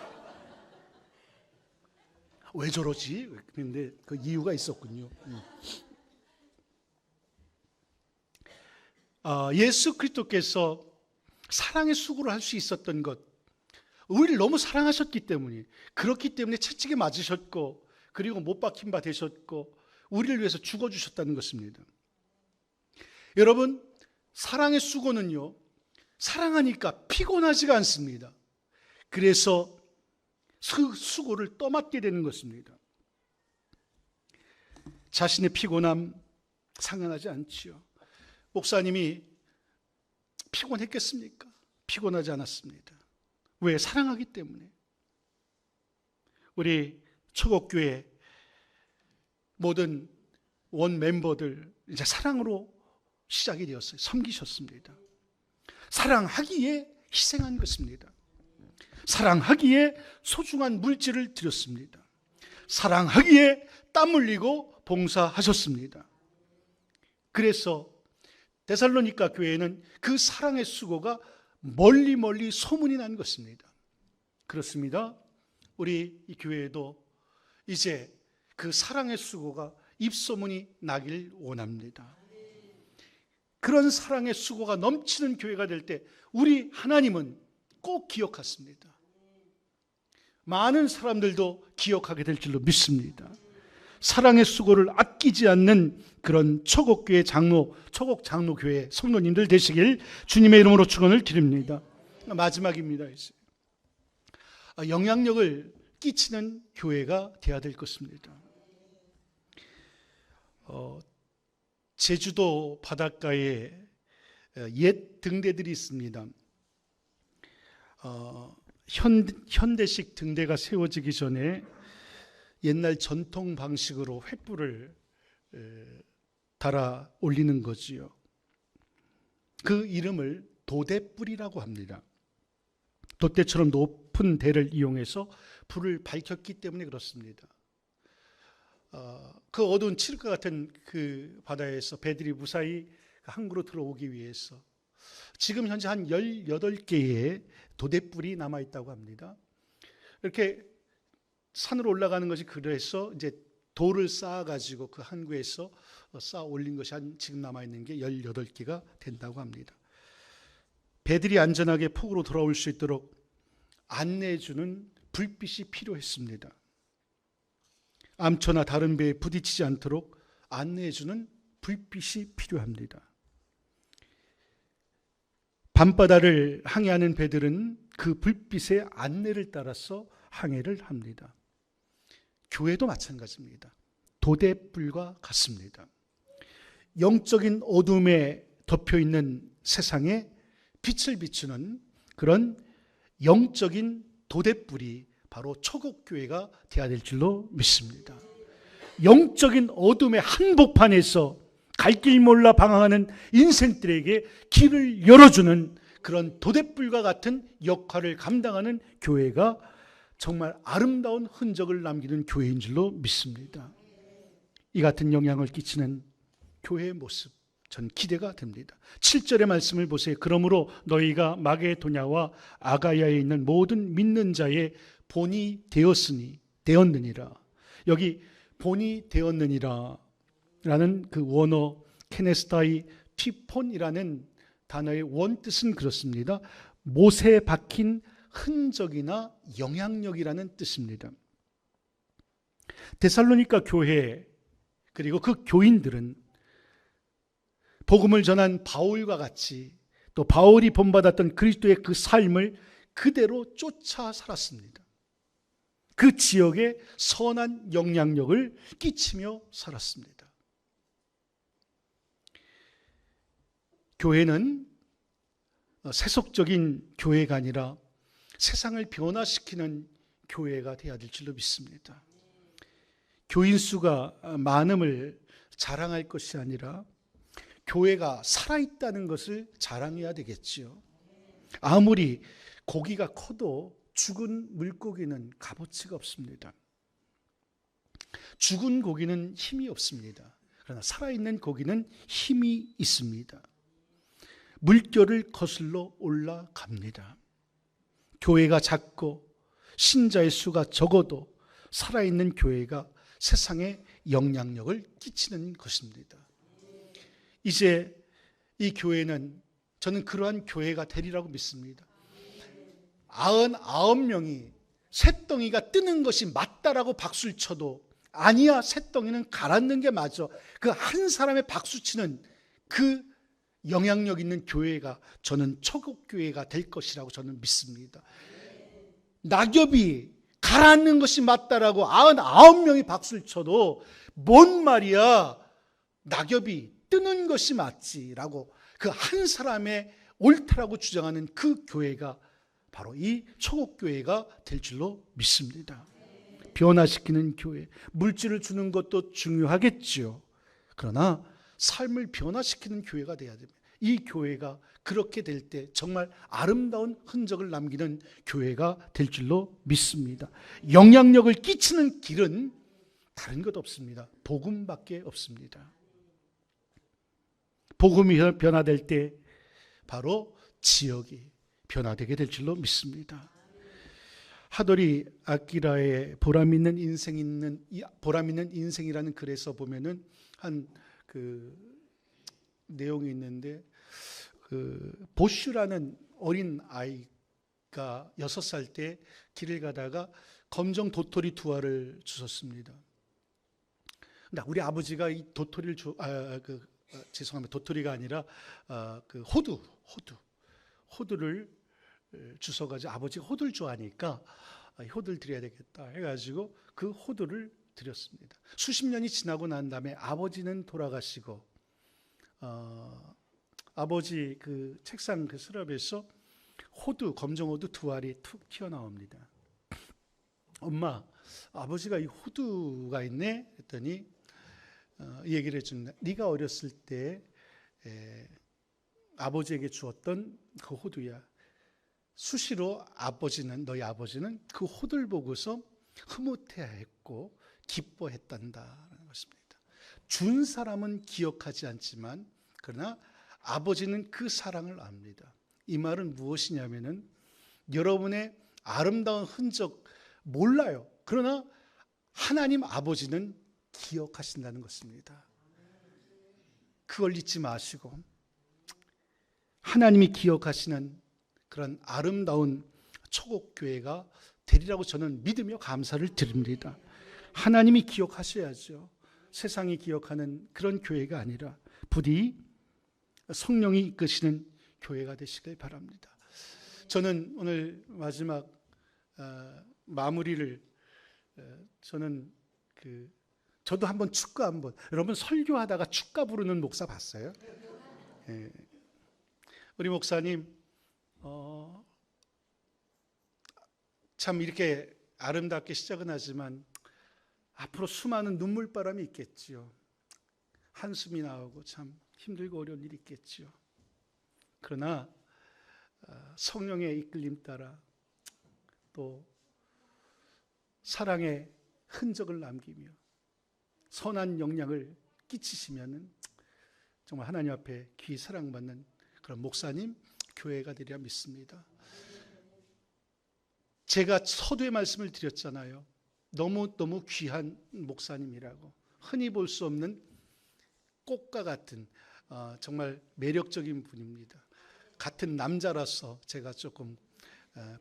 왜 저러지? 근데 그 이유가 있었군요. 예수 그리스도께서 사랑의 수고를 할 수 있었던 것, 우리를 너무 사랑하셨기 때문에, 그렇기 때문에 채찍에 맞으셨고 그리고 못 박힌 바 되셨고 우리를 위해서 죽어주셨다는 것입니다. 여러분, 사랑의 수고는요, 사랑하니까 피곤하지가 않습니다. 그래서 수고를 떠맡게 되는 것입니다. 자신의 피곤함 상관하지 않지요. 목사님이 피곤했겠습니까? 피곤하지 않았습니다. 왜? 사랑하기 때문에. 우리 초곡교회 모든 원 멤버들 이제 사랑으로 시작이 되었어요. 섬기셨습니다. 사랑하기에 희생한 것입니다. 사랑하기에 소중한 물질을 드렸습니다. 사랑하기에 땀 흘리고 봉사하셨습니다. 그래서 데살로니가 교회에는 그 사랑의 수고가 멀리 멀리 소문이 난 것입니다. 그렇습니다. 우리 이 교회에도 이제 그 사랑의 수고가 입소문이 나길 원합니다. 그런 사랑의 수고가 넘치는 교회가 될 때 우리 하나님은 꼭 기억하십니다. 많은 사람들도 기억하게 될 줄로 믿습니다. 사랑의 수고를 아끼지 않는 그런 초곡교회 장로, 초곡 장로교회 성도님들 되시길 주님의 이름으로 축원을 드립니다. 마지막입니다. 영향력을 끼치는 교회가 되어야 될 것입니다. 제주도 바닷가에 옛 등대들이 있습니다. 현대식 등대가 세워지기 전에 옛날 전통 방식으로 횃불을 달아 올리는 거지요. 그 이름을 도대불이라고 합니다. 돛대처럼 높은 대를 이용해서 불을 밝혔기 때문에 그렇습니다. 그 어두운 칠흑과 같은 그 바다에서 배들이 무사히 항구로 들어오기 위해서 지금 현재 한 18개의 도대불이 남아있다고 합니다. 이렇게 산으로 올라가는 것이 그래서 이제 돌을 쌓아가지고 그 항구에서 쌓아 올린 것이 지금 남아있는 게 18개가 된다고 합니다. 배들이 안전하게 포구로 돌아올 수 있도록 안내해주는 불빛이 필요했습니다. 암초나 다른 배에 부딪히지 않도록 안내해주는 불빛이 필요합니다. 밤바다를 항해하는 배들은 그 불빛의 안내를 따라서 항해를 합니다. 교회도 마찬가지입니다. 도대불과 같습니다. 영적인 어둠에 덮여있는 세상에 빛을 비추는 그런 영적인 도대불이 바로 초곡교회가 되어야 될 줄로 믿습니다. 영적인 어둠의 한복판에서 갈 길 몰라 방황하는 인생들에게 길을 열어주는 그런 도대불과 같은 역할을 감당하는 교회가 정말 아름다운 흔적을 남기는 교회인 줄로 믿습니다. 이 같은 영향을 끼치는 교회의 모습, 전 기대가 됩니다. 7절의 말씀을 보세요. 그러므로 너희가 마게도냐와 아가야에 있는 모든 믿는 자의 본이 되었느니라. 여기 본이 되었느니라 라는 그 원어 케네스타이 티폰이라는 단어의 원뜻은 그렇습니다. 못에 박힌 흔적이나 영향력이라는 뜻입니다. 데살로니가 교회 그리고 그 교인들은 복음을 전한 바울과 같이 또 바울이 본받았던 그리스도의 그 삶을 그대로 쫓아 살았습니다. 그 지역에 선한 영향력을 끼치며 살았습니다. 교회는 세속적인 교회가 아니라 세상을 변화시키는 교회가 되어야 될 줄로 믿습니다. 교인 수가 많음을 자랑할 것이 아니라 교회가 살아있다는 것을 자랑해야 되겠지요. 아무리 고기가 커도 죽은 물고기는 값어치가 없습니다. 죽은 고기는 힘이 없습니다. 그러나 살아있는 고기는 힘이 있습니다. 물결을 거슬러 올라갑니다. 교회가 작고 신자의 수가 적어도 살아있는 교회가 세상에 영향력을 끼치는 것입니다. 이제 이 교회는 저는 그러한 교회가 되리라고 믿습니다. 99명이 쇳덩이가 뜨는 것이 맞다라고 박수를 쳐도 아니야, 쇳덩이는 가라앉는 게 맞아. 그 한 사람의 박수치는 그 영향력 있는 교회가 저는 초국교회가 될 것이라고 저는 믿습니다. 낙엽이 가라앉는 것이 맞다라고 99명이 박수를 쳐도 뭔 말이야, 낙엽이 뜨는 것이 맞지라고 그 한 사람의 옳다라고 주장하는 그 교회가 바로 이 초국교회가 될 줄로 믿습니다. 변화시키는 교회, 물질을 주는 것도 중요하겠지요. 그러나 삶을 변화시키는 교회가 돼야 됩니다. 이 교회가 그렇게 될 때 정말 아름다운 흔적을 남기는 교회가 될 줄로 믿습니다. 영향력을 끼치는 길은 다른 것 없습니다. 복음밖에 없습니다. 복음이 변화될 때 바로 지역이 변화되게 될 줄로 믿습니다. 하도리 아키라의 보람 있는 인생이라는 글에서 보면은 한 그 내용이 있는데, 그 보슈라는 어린 아이가 6살 때 길을 가다가 검정 도토리 2알을 주셨습니다. 근데 우리 아버지가 이 도토리를 죄송합니다. 도토리가 아니라 그 호두를 주워가지고 아버지가 호두를 좋아하니까 호두를 드려야 되겠다 해가지고 그 호두를 드렸습니다. 수십 년이 지나고 난 다음에 아버지는 돌아가시고 아버지 그 책상 그 서랍에서 검정 호두 2알이 툭 튀어나옵니다. 엄마, 아버지가 이 호두가 있네 했더니 얘기를 해줍니다. 네가 어렸을 때 아버지에게 주었던 그 호두야. 수시로 너희 아버지는 그 호두를 보고서 흐뭇해했고 기뻐했단다라는 것입니다. 준 사람은 기억하지 않지만 그러나 아버지는 그 사랑을 압니다. 이 말은 무엇이냐면은 여러분의 아름다운 흔적 몰라요. 그러나 하나님 아버지는 기억하신다는 것입니다. 그걸 잊지 마시고 하나님이 기억하시는 그런 아름다운 초국교회가 되리라고 저는 믿으며 감사를 드립니다. 하나님이 기억하셔야죠. 세상이 기억하는 그런 교회가 아니라 부디 성령이 이끄시는 교회가 되시길 바랍니다. 저는 오늘 마지막 마무리를 저도 한번 여러분 설교하다가 축가 부르는 목사 봤어요? 예. 우리 목사님 참 이렇게 아름답게 시작은 하지만 앞으로 수많은 눈물바람이 있겠지요. 한숨이 나오고 참 힘들고 어려운 일이 있겠지요. 그러나 성령의 이끌림 따라 또 사랑의 흔적을 남기며 선한 영향을 끼치시면은 정말 하나님 앞에 귀히 사랑받는 그런 목사님, 교회가 되리라 믿습니다. 제가 서두에 말씀을 드렸잖아요. 너무 귀한 목사님이라고. 흔히 볼 수 없는 꽃과 같은 정말 매력적인 분입니다. 같은 남자라서 제가 조금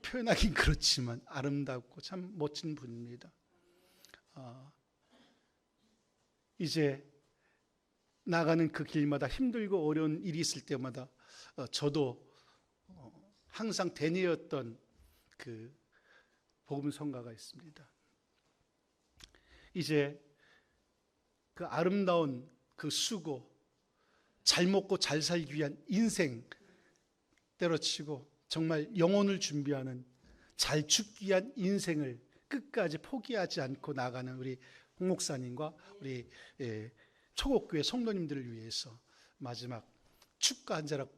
표현하긴 그렇지만 아름답고 참 멋진 분입니다. 이제 나가는 그 길마다 힘들고 어려운 일이 있을 때마다 저도 항상 대뇌였던 그 복음 성가가 있습니다. 이제 그 아름다운 그 수고, 잘 먹고 잘 살기 위한 인생 때려치고 정말 영혼을 준비하는 잘 죽기 위한 인생을 끝까지 포기하지 않고 나가는 우리 홍 목사님과 우리 초곡교회 성도님들을 위해서 마지막 축가 한 자락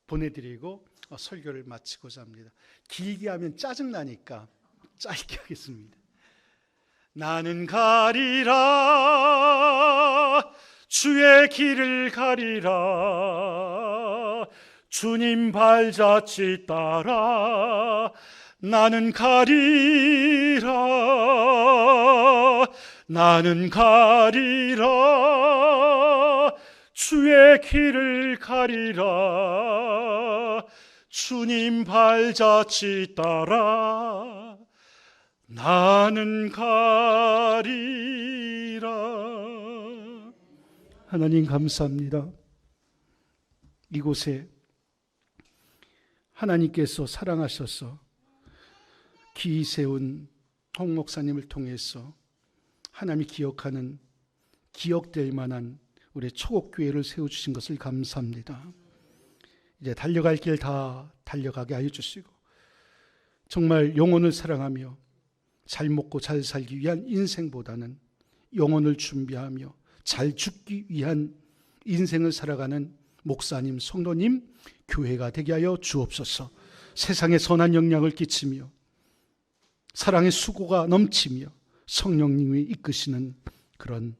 보내드리고 설교를 마치고자 합니다. 길게 하면 짜증나니까 짧게 하겠습니다. 나는 가리라, 주의 길을 가리라, 주님 발자취 따라. 나는 가리라, 나는 가리라, 주의 길을 가리라, 주님 발자취 따라. 나는 가리라. 하나님 감사합니다. 이곳에 하나님께서 사랑하셔서 기 세운 홍 목사님을 통해서 하나님이 기억하는, 기억될 만한 우리 초곡교회를 세워주신 것을 감사합니다. 이제 달려갈 길 다 달려가게 하여 주시고, 정말 영혼을 사랑하며 잘 먹고 잘 살기 위한 인생보다는 영혼을 준비하며 잘 죽기 위한 인생을 살아가는 목사님, 성도님, 교회가 되게 하여 주옵소서. 세상에 선한 영향을 끼치며 사랑의 수고가 넘치며 성령님이 이끄시는 그런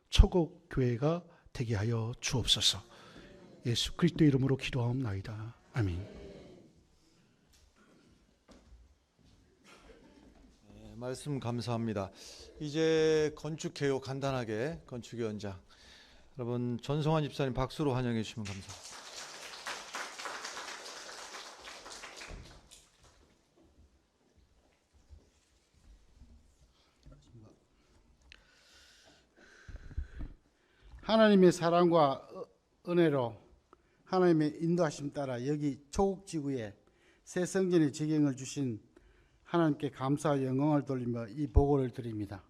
초곡교회가 되게 하여 주옵소서. 예수 그리스도 이름으로 기도하옵나이다. 아멘. 말씀 감사합니다. 이제 건축개요 간단하게 건축위원장 여러분 전성환 집사님 박수로 환영해 주시면 감사합니다. 하나님의 사랑과 은혜로 하나님의 인도하심 따라 여기 초곡지구에 새 성전의 지경을 주신 하나님께 감사와 영광을 돌리며 이 보고를 드립니다.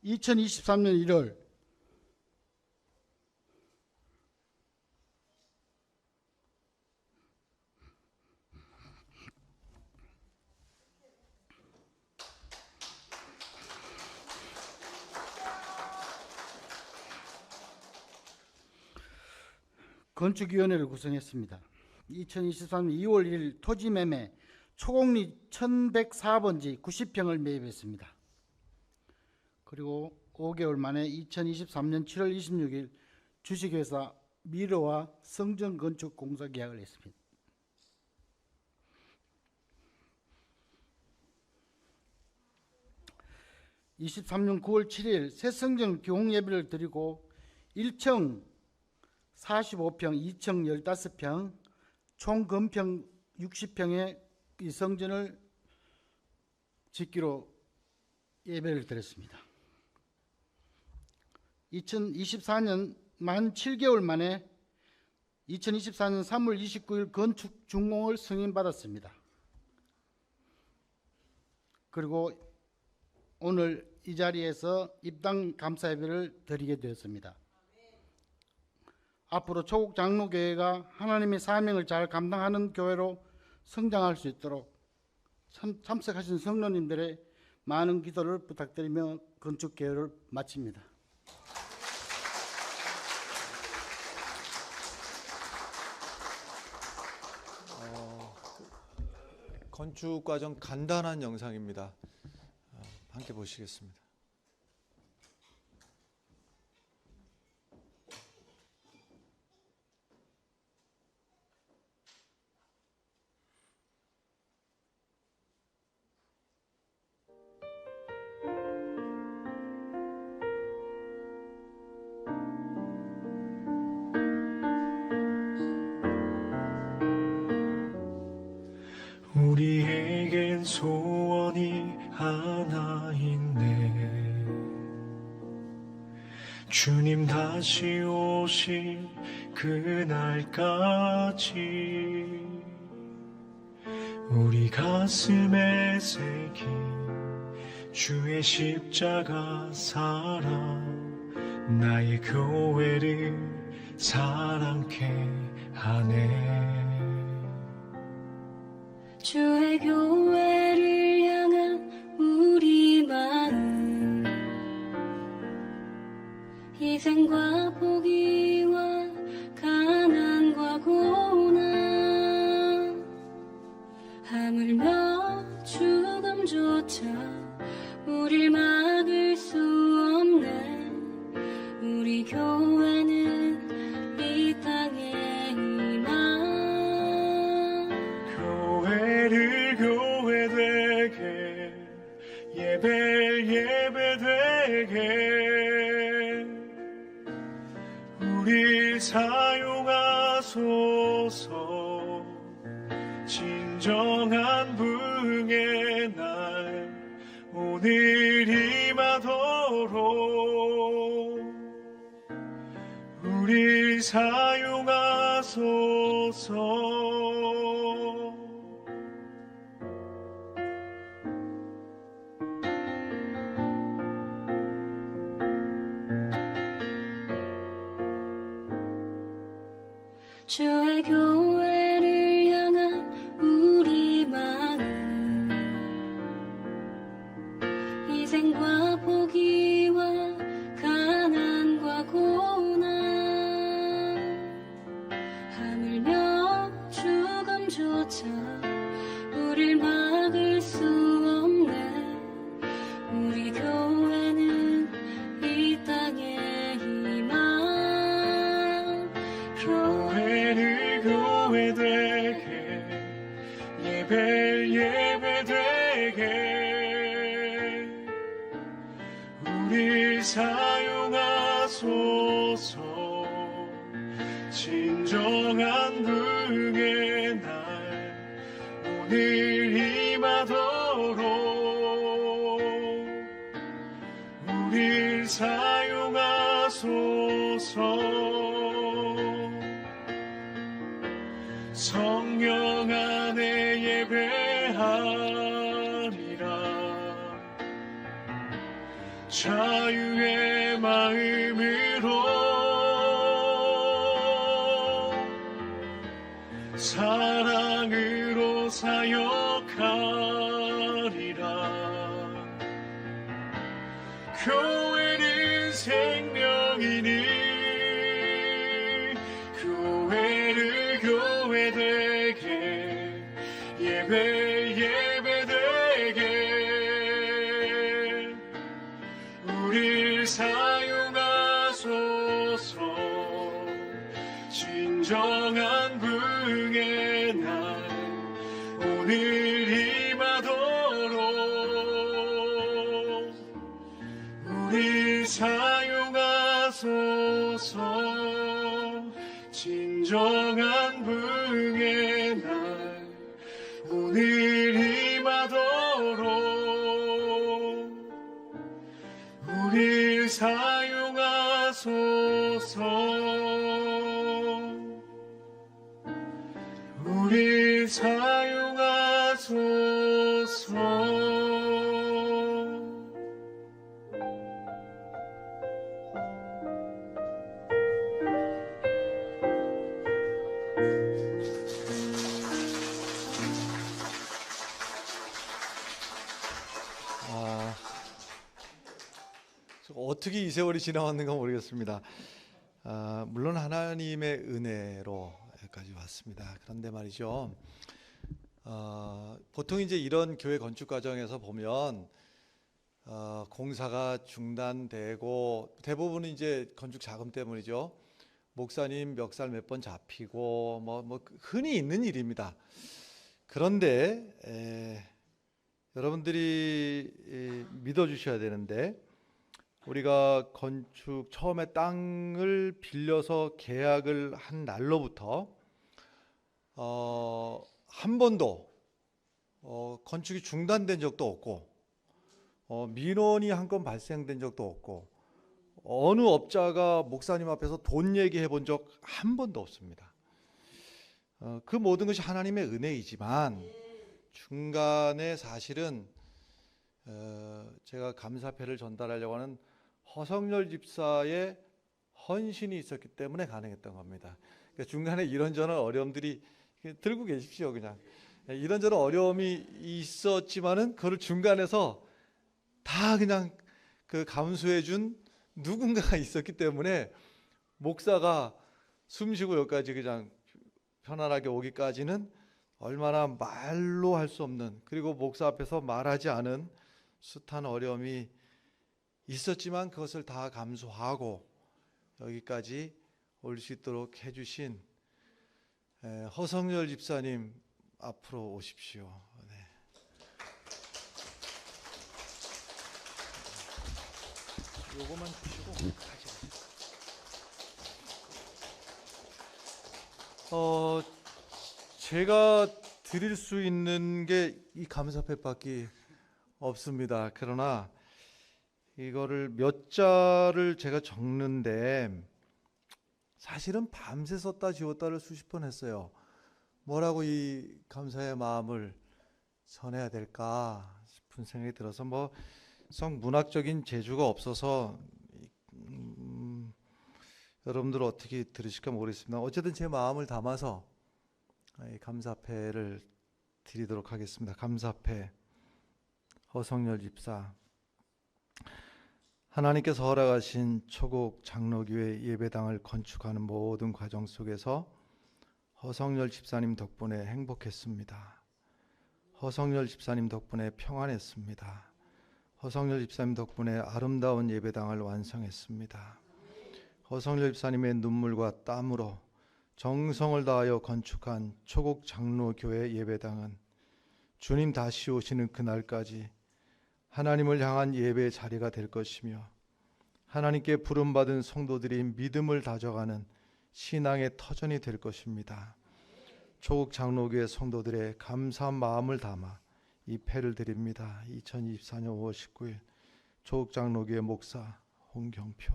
2023년 1월 건축위원회를 구성했습니다. 2023년 2월 1일 토지매매 초곡리 1104번지 90평을 매입했습니다. 그리고 5개월 만에 2023년 7월 26일 주식회사 미러와 성전 건축 공사 계약을 했습니다. (23년 9월 7일) 새 성전 교홍 예배를 드리고 1층 45평, 2층 15평, 총 건평 60평의 이 성전을 짓기로 예배를 드렸습니다. 2024년 만 7개월 만에 2024년 3월 29일 건축 준공을 승인받았습니다. 그리고 오늘 이 자리에서 입당 감사 예배를 드리게 되었습니다. 앞으로 초곡 장로교회가 하나님의 사명을 잘 감당하는 교회로 성장할 수 있도록 참석하신 성도님들의 많은 기도를 부탁드리며 건축 개요를 마칩니다. 건축 과정 간단한 영상입니다. 함께 보시겠습니다. 우리에겐 소원이 하나 있네. 주님 다시 오실 그날까지 우리 가슴에 새긴 주의 십자가 사랑 나의 교회를 사랑케 하네. 주의 교회를 향한 우리 마음 희생과 포기와 가난과 고난 하물며 죽음조차 우릴 막을 수 없네. 우리 교회는 이 땅에 임한 교회를 교회되게 예배되게 우리 사용하소서. 진정한 부흥의 날 오늘 임하도록 우리 사용하소서. 주의 교회를 향한 우리 마음, 희생과 포기와 가난과 고난, 하물며 죽음조차 우릴 막을 수 없네. 우리 교회는 이 땅의 희망. 교회를 교회되게, 예배를 예배되게 우리 사용하소서. 진정한 부흥의 날 오늘 임하도록 우리 사용하소서. 성령 안에 예배하리라. 자유의 마음으로 사랑으로 사역하리라. 교회는 생명이니 교회를 교회되게, 예배 예배되게 우릴 사용하소서. 진정한 부흥의 날 오늘 임하도록 우릴 사용하소서. 진정한 부흥의 날 오늘 임하도록 우릴 사용하소서. 우릴 사용하소서. 어떻게 이 세월이 지나왔는가 모르겠습니다. 물론 하나님의 은혜로 여기까지 왔습니다. 그런데 말이죠. 보통 이제 이런 교회 건축 과정에서 보면 공사가 중단되고 대부분은 이제 건축 자금 때문이죠. 목사님 멱살 몇 번 잡히고 뭐 흔히 있는 일입니다. 그런데 여러분들이 믿어주셔야 되는데, 우리가 건축 처음에 땅을 빌려서 계약을 한 날로부터 한 번도 건축이 중단된 적도 없고 민원이 한 건 발생된 적도 없고 어느 업자가 목사님 앞에서 돈 얘기해 본 적 한 번도 없습니다. 그 모든 것이 하나님의 은혜이지만 중간에 사실은 제가 감사패를 전달하려고 하는 허성열 집사의 헌신이 있었기 때문에 가능했던 겁니다. 그러니까 중간에 이런저런 어려움들이, 들고 계십시오. 그냥 이런저런 어려움이 있었지만은 그걸 중간에서 다 그냥 그 감수해 준 누군가가 있었기 때문에 목사가 숨쉬고 여기까지 그냥 편안하게 오기까지는 얼마나 말로 할 수 없는, 그리고 목사 앞에서 말하지 않은 숱한 어려움이 있었지만 그것을 다 감수하고 여기까지 올 수 있도록 해주신 허성열 집사님 앞으로 오십시오. 네. 요거만 주시고 가시죠. 제가 드릴 수 있는 게 이 감사패밖에 없습니다. 그러나 이거를 몇 자를 제가 적는데 사실은 밤새 썼다 지웠다를 수십 번 했어요. 뭐라고 이 감사의 마음을 전해야 될까 싶은 생각이 들어서 썩 문학적인 재주가 없어서 여러분들 어떻게 들으실까 모르겠습니다. 어쨌든 제 마음을 담아서 이 감사패를 드리도록 하겠습니다. 감사패 허성열 집사. 하나님께서 허락하신 초곡 장로교회 예배당을 건축하는 모든 과정 속에서 허성열 집사님 덕분에 행복했습니다. 허성열 집사님 덕분에 평안했습니다. 허성열 집사님 덕분에 아름다운 예배당을 완성했습니다. 허성열 집사님의 눈물과 땀으로 정성을 다하여 건축한 초곡 장로교회 예배당은 주님 다시 오시는 그날까지 하나님을 향한 예배의 자리가 될 것이며 하나님께 부름받은 성도들이 믿음을 다져가는 신앙의 터전이 될 것입니다. 초곡 장로교회 성도들의 감사한 마음을 담아 이 패를 드립니다. 2024년 5월 19일 초곡 장로교회 목사 홍경표.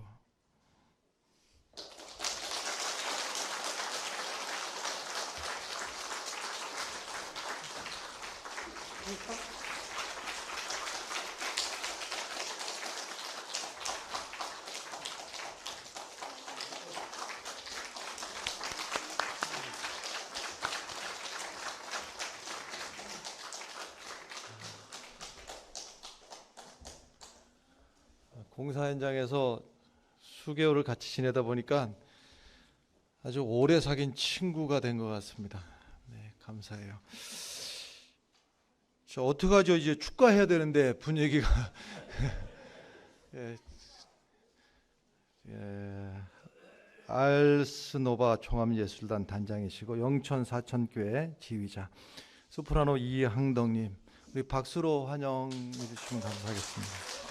공사 현장에서 수개월을 같이 지내다 보니까 아주 오래 사귄 친구가 된 것 같습니다. 네, 감사해요. 저 어떡하죠? 이제 축가해야 되는데 분위기가 알스노바 종합예술단 단장이시고 영천 사천교회 지휘자 소프라노 이항덕님, 우리 박수로 환영해 주시면 감사하겠습니다.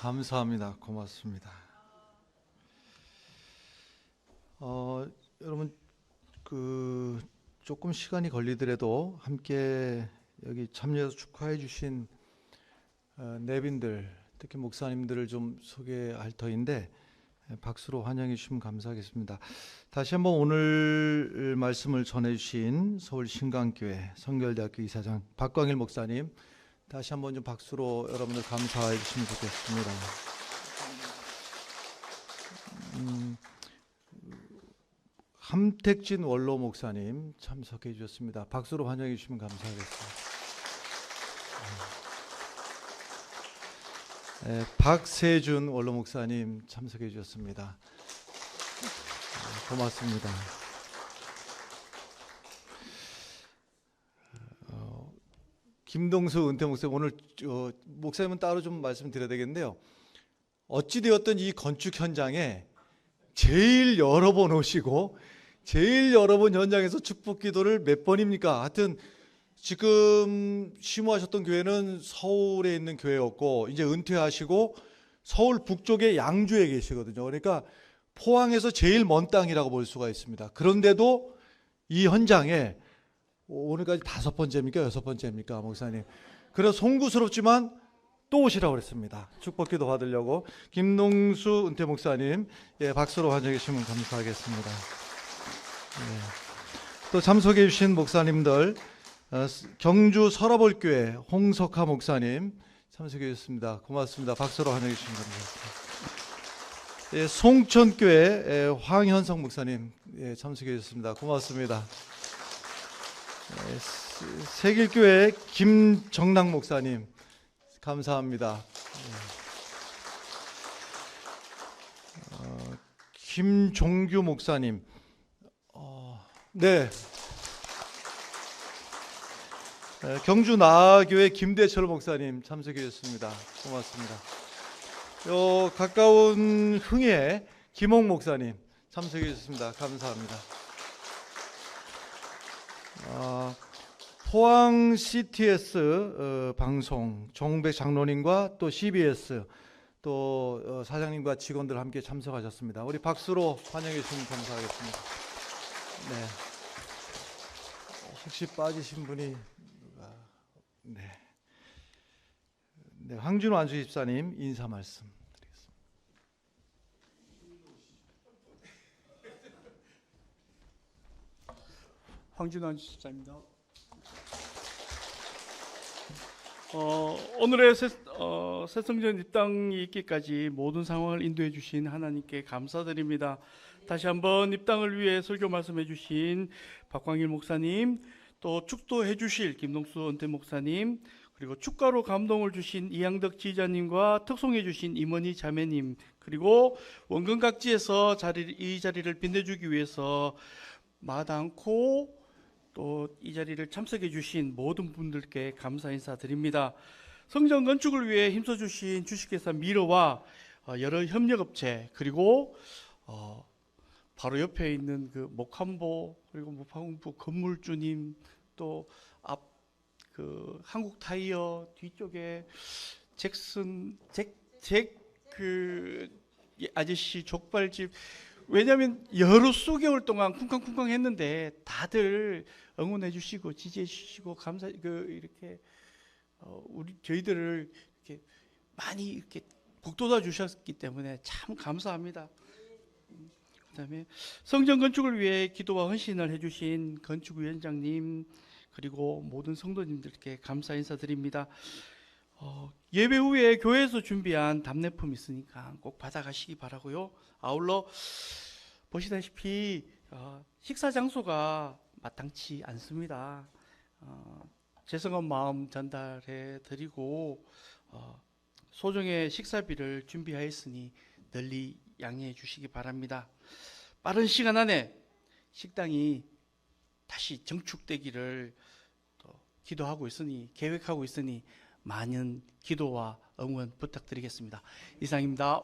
감사합니다. 고맙습니다. 여러분 조금 시간이 걸리더라도 함께 여기 참여해서 축하해 주신 내빈들, 특히 목사님들을 좀 소개할 터인데 박수로 환영해 주시면 감사하겠습니다. 다시 한번 오늘 말씀을 전해 주신 서울 신강교회 성결대학교 이사장 박광일 목사님, 다시 한번 좀 박수로 여러분들 감사해 주시면 좋겠습니다. 함택진 원로 목사님 참석해 주셨습니다. 박수로 환영해 주시면 감사하겠습니다. 박세준 원로 목사님 참석해 주셨습니다. 고맙습니다. 김동수 은퇴 목사님, 오늘 목사님은 따로 좀 말씀드려야 되겠는데요. 어찌되었든 이 건축 현장에 제일 여러 번 오시고 제일 여러 번 현장에서 축복 기도를 몇 번입니까? 하여튼 지금 심호하셨던 교회는 서울에 있는 교회였고 이제 은퇴하시고 서울 북쪽의 양주에 계시거든요. 그러니까 포항에서 제일 먼 땅이라고 볼 수가 있습니다. 그런데도 이 현장에 오늘까지 5번째입니까? 6번째입니까? 목사님. 그래서 송구스럽지만 또 오시라고 그랬습니다. 축복기도 받으려고. 김동수 은퇴 목사님, 박수로 환영해 주시면 감사하겠습니다. 또 참석해 주신 목사님들, 경주 서라볼교회 홍석하 목사님 참석해 주셨습니다. 고맙습니다. 박수로 환영해 주시면 감사합니다. 송천교회 황현성 목사님 참석해 주셨습니다. 고맙습니다. 세길교회 김정락 목사님 감사합니다. 김종규 목사님, 경주 나아교회 김대철 목사님 참석해 주셨습니다. 고맙습니다. 가까운 흥에 김홍 목사님 참석해 주셨습니다. 감사합니다. 포항 CTS 방송 정백 장로님과 또 CBS 또 사장님과 직원들 함께 참석하셨습니다. 우리 박수로 환영해 주시면 감사하겠습니다. 네. 혹시 빠지신 분이 네, 황준호 안수집사님 인사 말씀 드리겠습니다. 황준환 집사입니다. 오늘의 새성전 입당이 있기까지 모든 상황을 인도해 주신 하나님께 감사드립니다. 다시 한번 입당을 위해 설교 말씀해 주신 박광일 목사님, 또 축도해 주실 김동수 은퇴 목사님, 그리고 축가로 감동을 주신 이양덕 지휘자님과 특송해 주신 임원희 자매님, 그리고 원근 각지에서 이 자리를 빛내주기 위해서 마다않고 또 이 자리를 참석해 주신 모든 분들께 감사 인사드립니다. 성전 건축을 위해 힘써 주신 주식회사 미러와 여러 협력업체, 그리고 바로 옆에 있는 그 목한보, 그리고 무파공부 건물주님, 또 앞 그 한국 타이어 뒤쪽에 그 아저씨 족발집, 왜냐하면 여러 수개월 동안 쿵쾅쿵쾅 했는데 다들 응원해 주시고 지지해 주시고 이렇게 저희들을 이렇게 많이 이렇게 북돋아 주셨기 때문에 참 감사합니다. 그다음에 성전 건축을 위해 기도와 헌신을 해주신 건축위원장님, 그리고 모든 성도님들께 감사 인사드립니다. 예배 후에 교회에서 준비한 답례품 있으니까 꼭 받아가시기 바라고요. 아울러 보시다시피 식사 장소가 마땅치 않습니다. 죄송한 마음 전달해 드리고 소정의 식사비를 준비하였으니 널리 양해해 주시기 바랍니다. 빠른 시간 안에 식당이 다시 정축되기를 계획하고 있으니 많은 기도와 응원 부탁드리겠습니다. 이상입니다.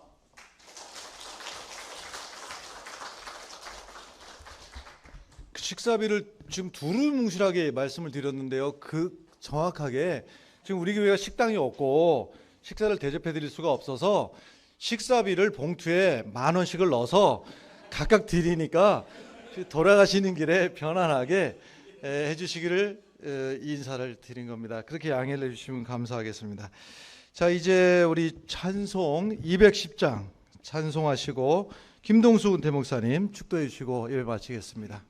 식사비를 지금 두루뭉실하게 말씀을 드렸는데요. 정확하게 지금 우리 교회가 식당이 없고 식사를 대접해 드릴 수가 없어서 식사비를 봉투에 10,000원씩을 넣어서 각각 드리니까 돌아가시는 길에 편안하게 해주시기를 인사를 드린 겁니다. 그렇게 양해를 해주시면 감사하겠습니다. 자, 이제 우리 찬송 210장 찬송하시고 김동수 은퇴 목사님 축도해 주시고 예배 마치겠습니다.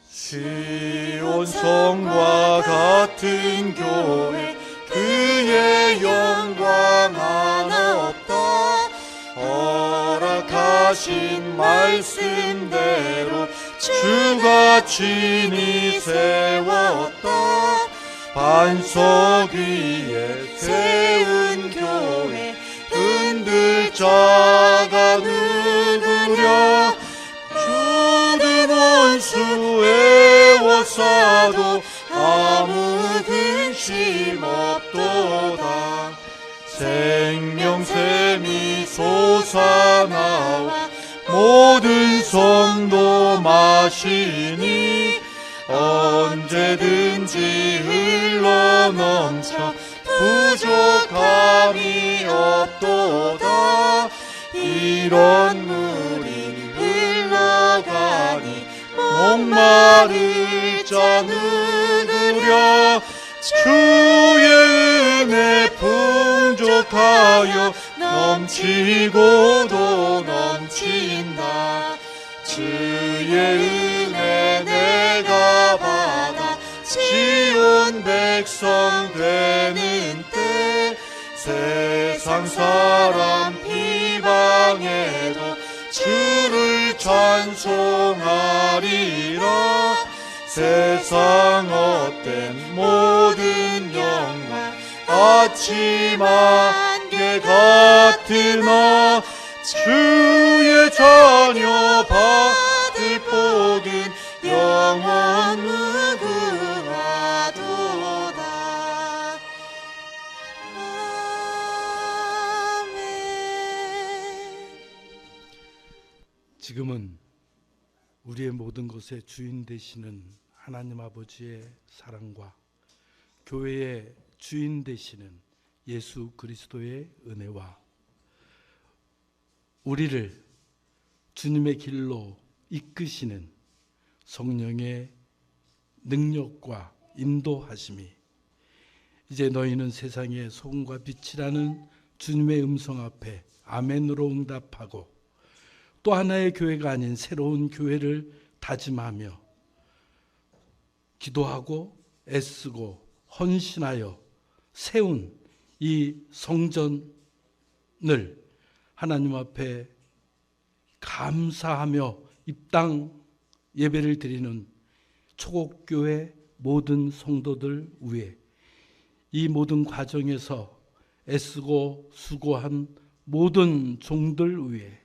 시온 성과 같은 교회 그의 영광 하나 없다. 허락하신 말씀대로 주가 친히 세웠다. 반석 위에 세운 교회 흔들 자가 누구랴. 주는 원수의 워싸도 아무 근심 없도다. 생명샘이 솟아나와 모든 성도 마시니 언제든지 흘러넘쳐 부족함이 없도다. 이런 물이 흘러가니 목마를 자 누구랴. 주의 은혜 풍족하여 넘치고도 넘친다. 주의 은혜 내가 받아 지온 백성 되는 때 세상 사람 비방해도 주를 찬송하리라. 세상 헛된 모든 영광 아침 안개 같으나 주의 자녀 받을 복은 영원 무궁하도다. 아멘. 지금은 우리의 모든 것의 주인 되시는 하나님 아버지의 사랑과 교회의 주인 되시는 예수 그리스도의 은혜와 우리를 주님의 길로 이끄시는 성령의 능력과 인도하심이 이제 너희는 세상의 소금과 빛이라는 주님의 음성 앞에 아멘으로 응답하고 또 하나의 교회가 아닌 새로운 교회를 다짐하며 기도하고 애쓰고 헌신하여 세운 이 성전을 하나님 앞에 감사하며 입당 예배를 드리는 초곡교회 모든 성도들 위해 이 모든 과정에서 애쓰고 수고한 모든 종들 위해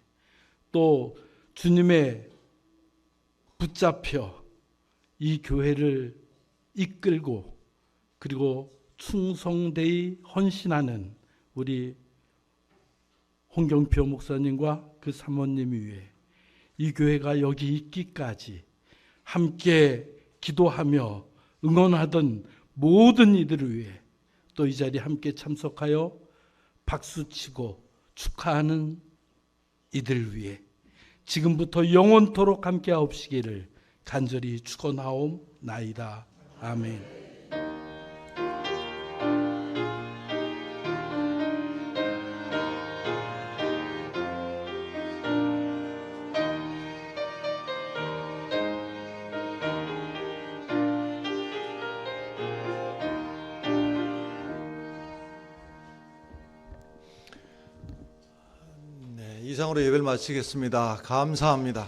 또 주님의 붙잡혀 이 교회를 이끌고 그리고 충성되이 헌신하는 우리 홍경표 목사님과 그 사모님 위해 이 교회가 여기 있기까지 함께 기도하며 응원하던 모든 이들을 위해 또 이 자리에 함께 참석하여 박수치고 축하하는 이들 위해 지금부터 영원토록 함께 하옵시기를 간절히 축원하옵나이다. 아멘. 이상으로 예배를 마치겠습니다. 감사합니다.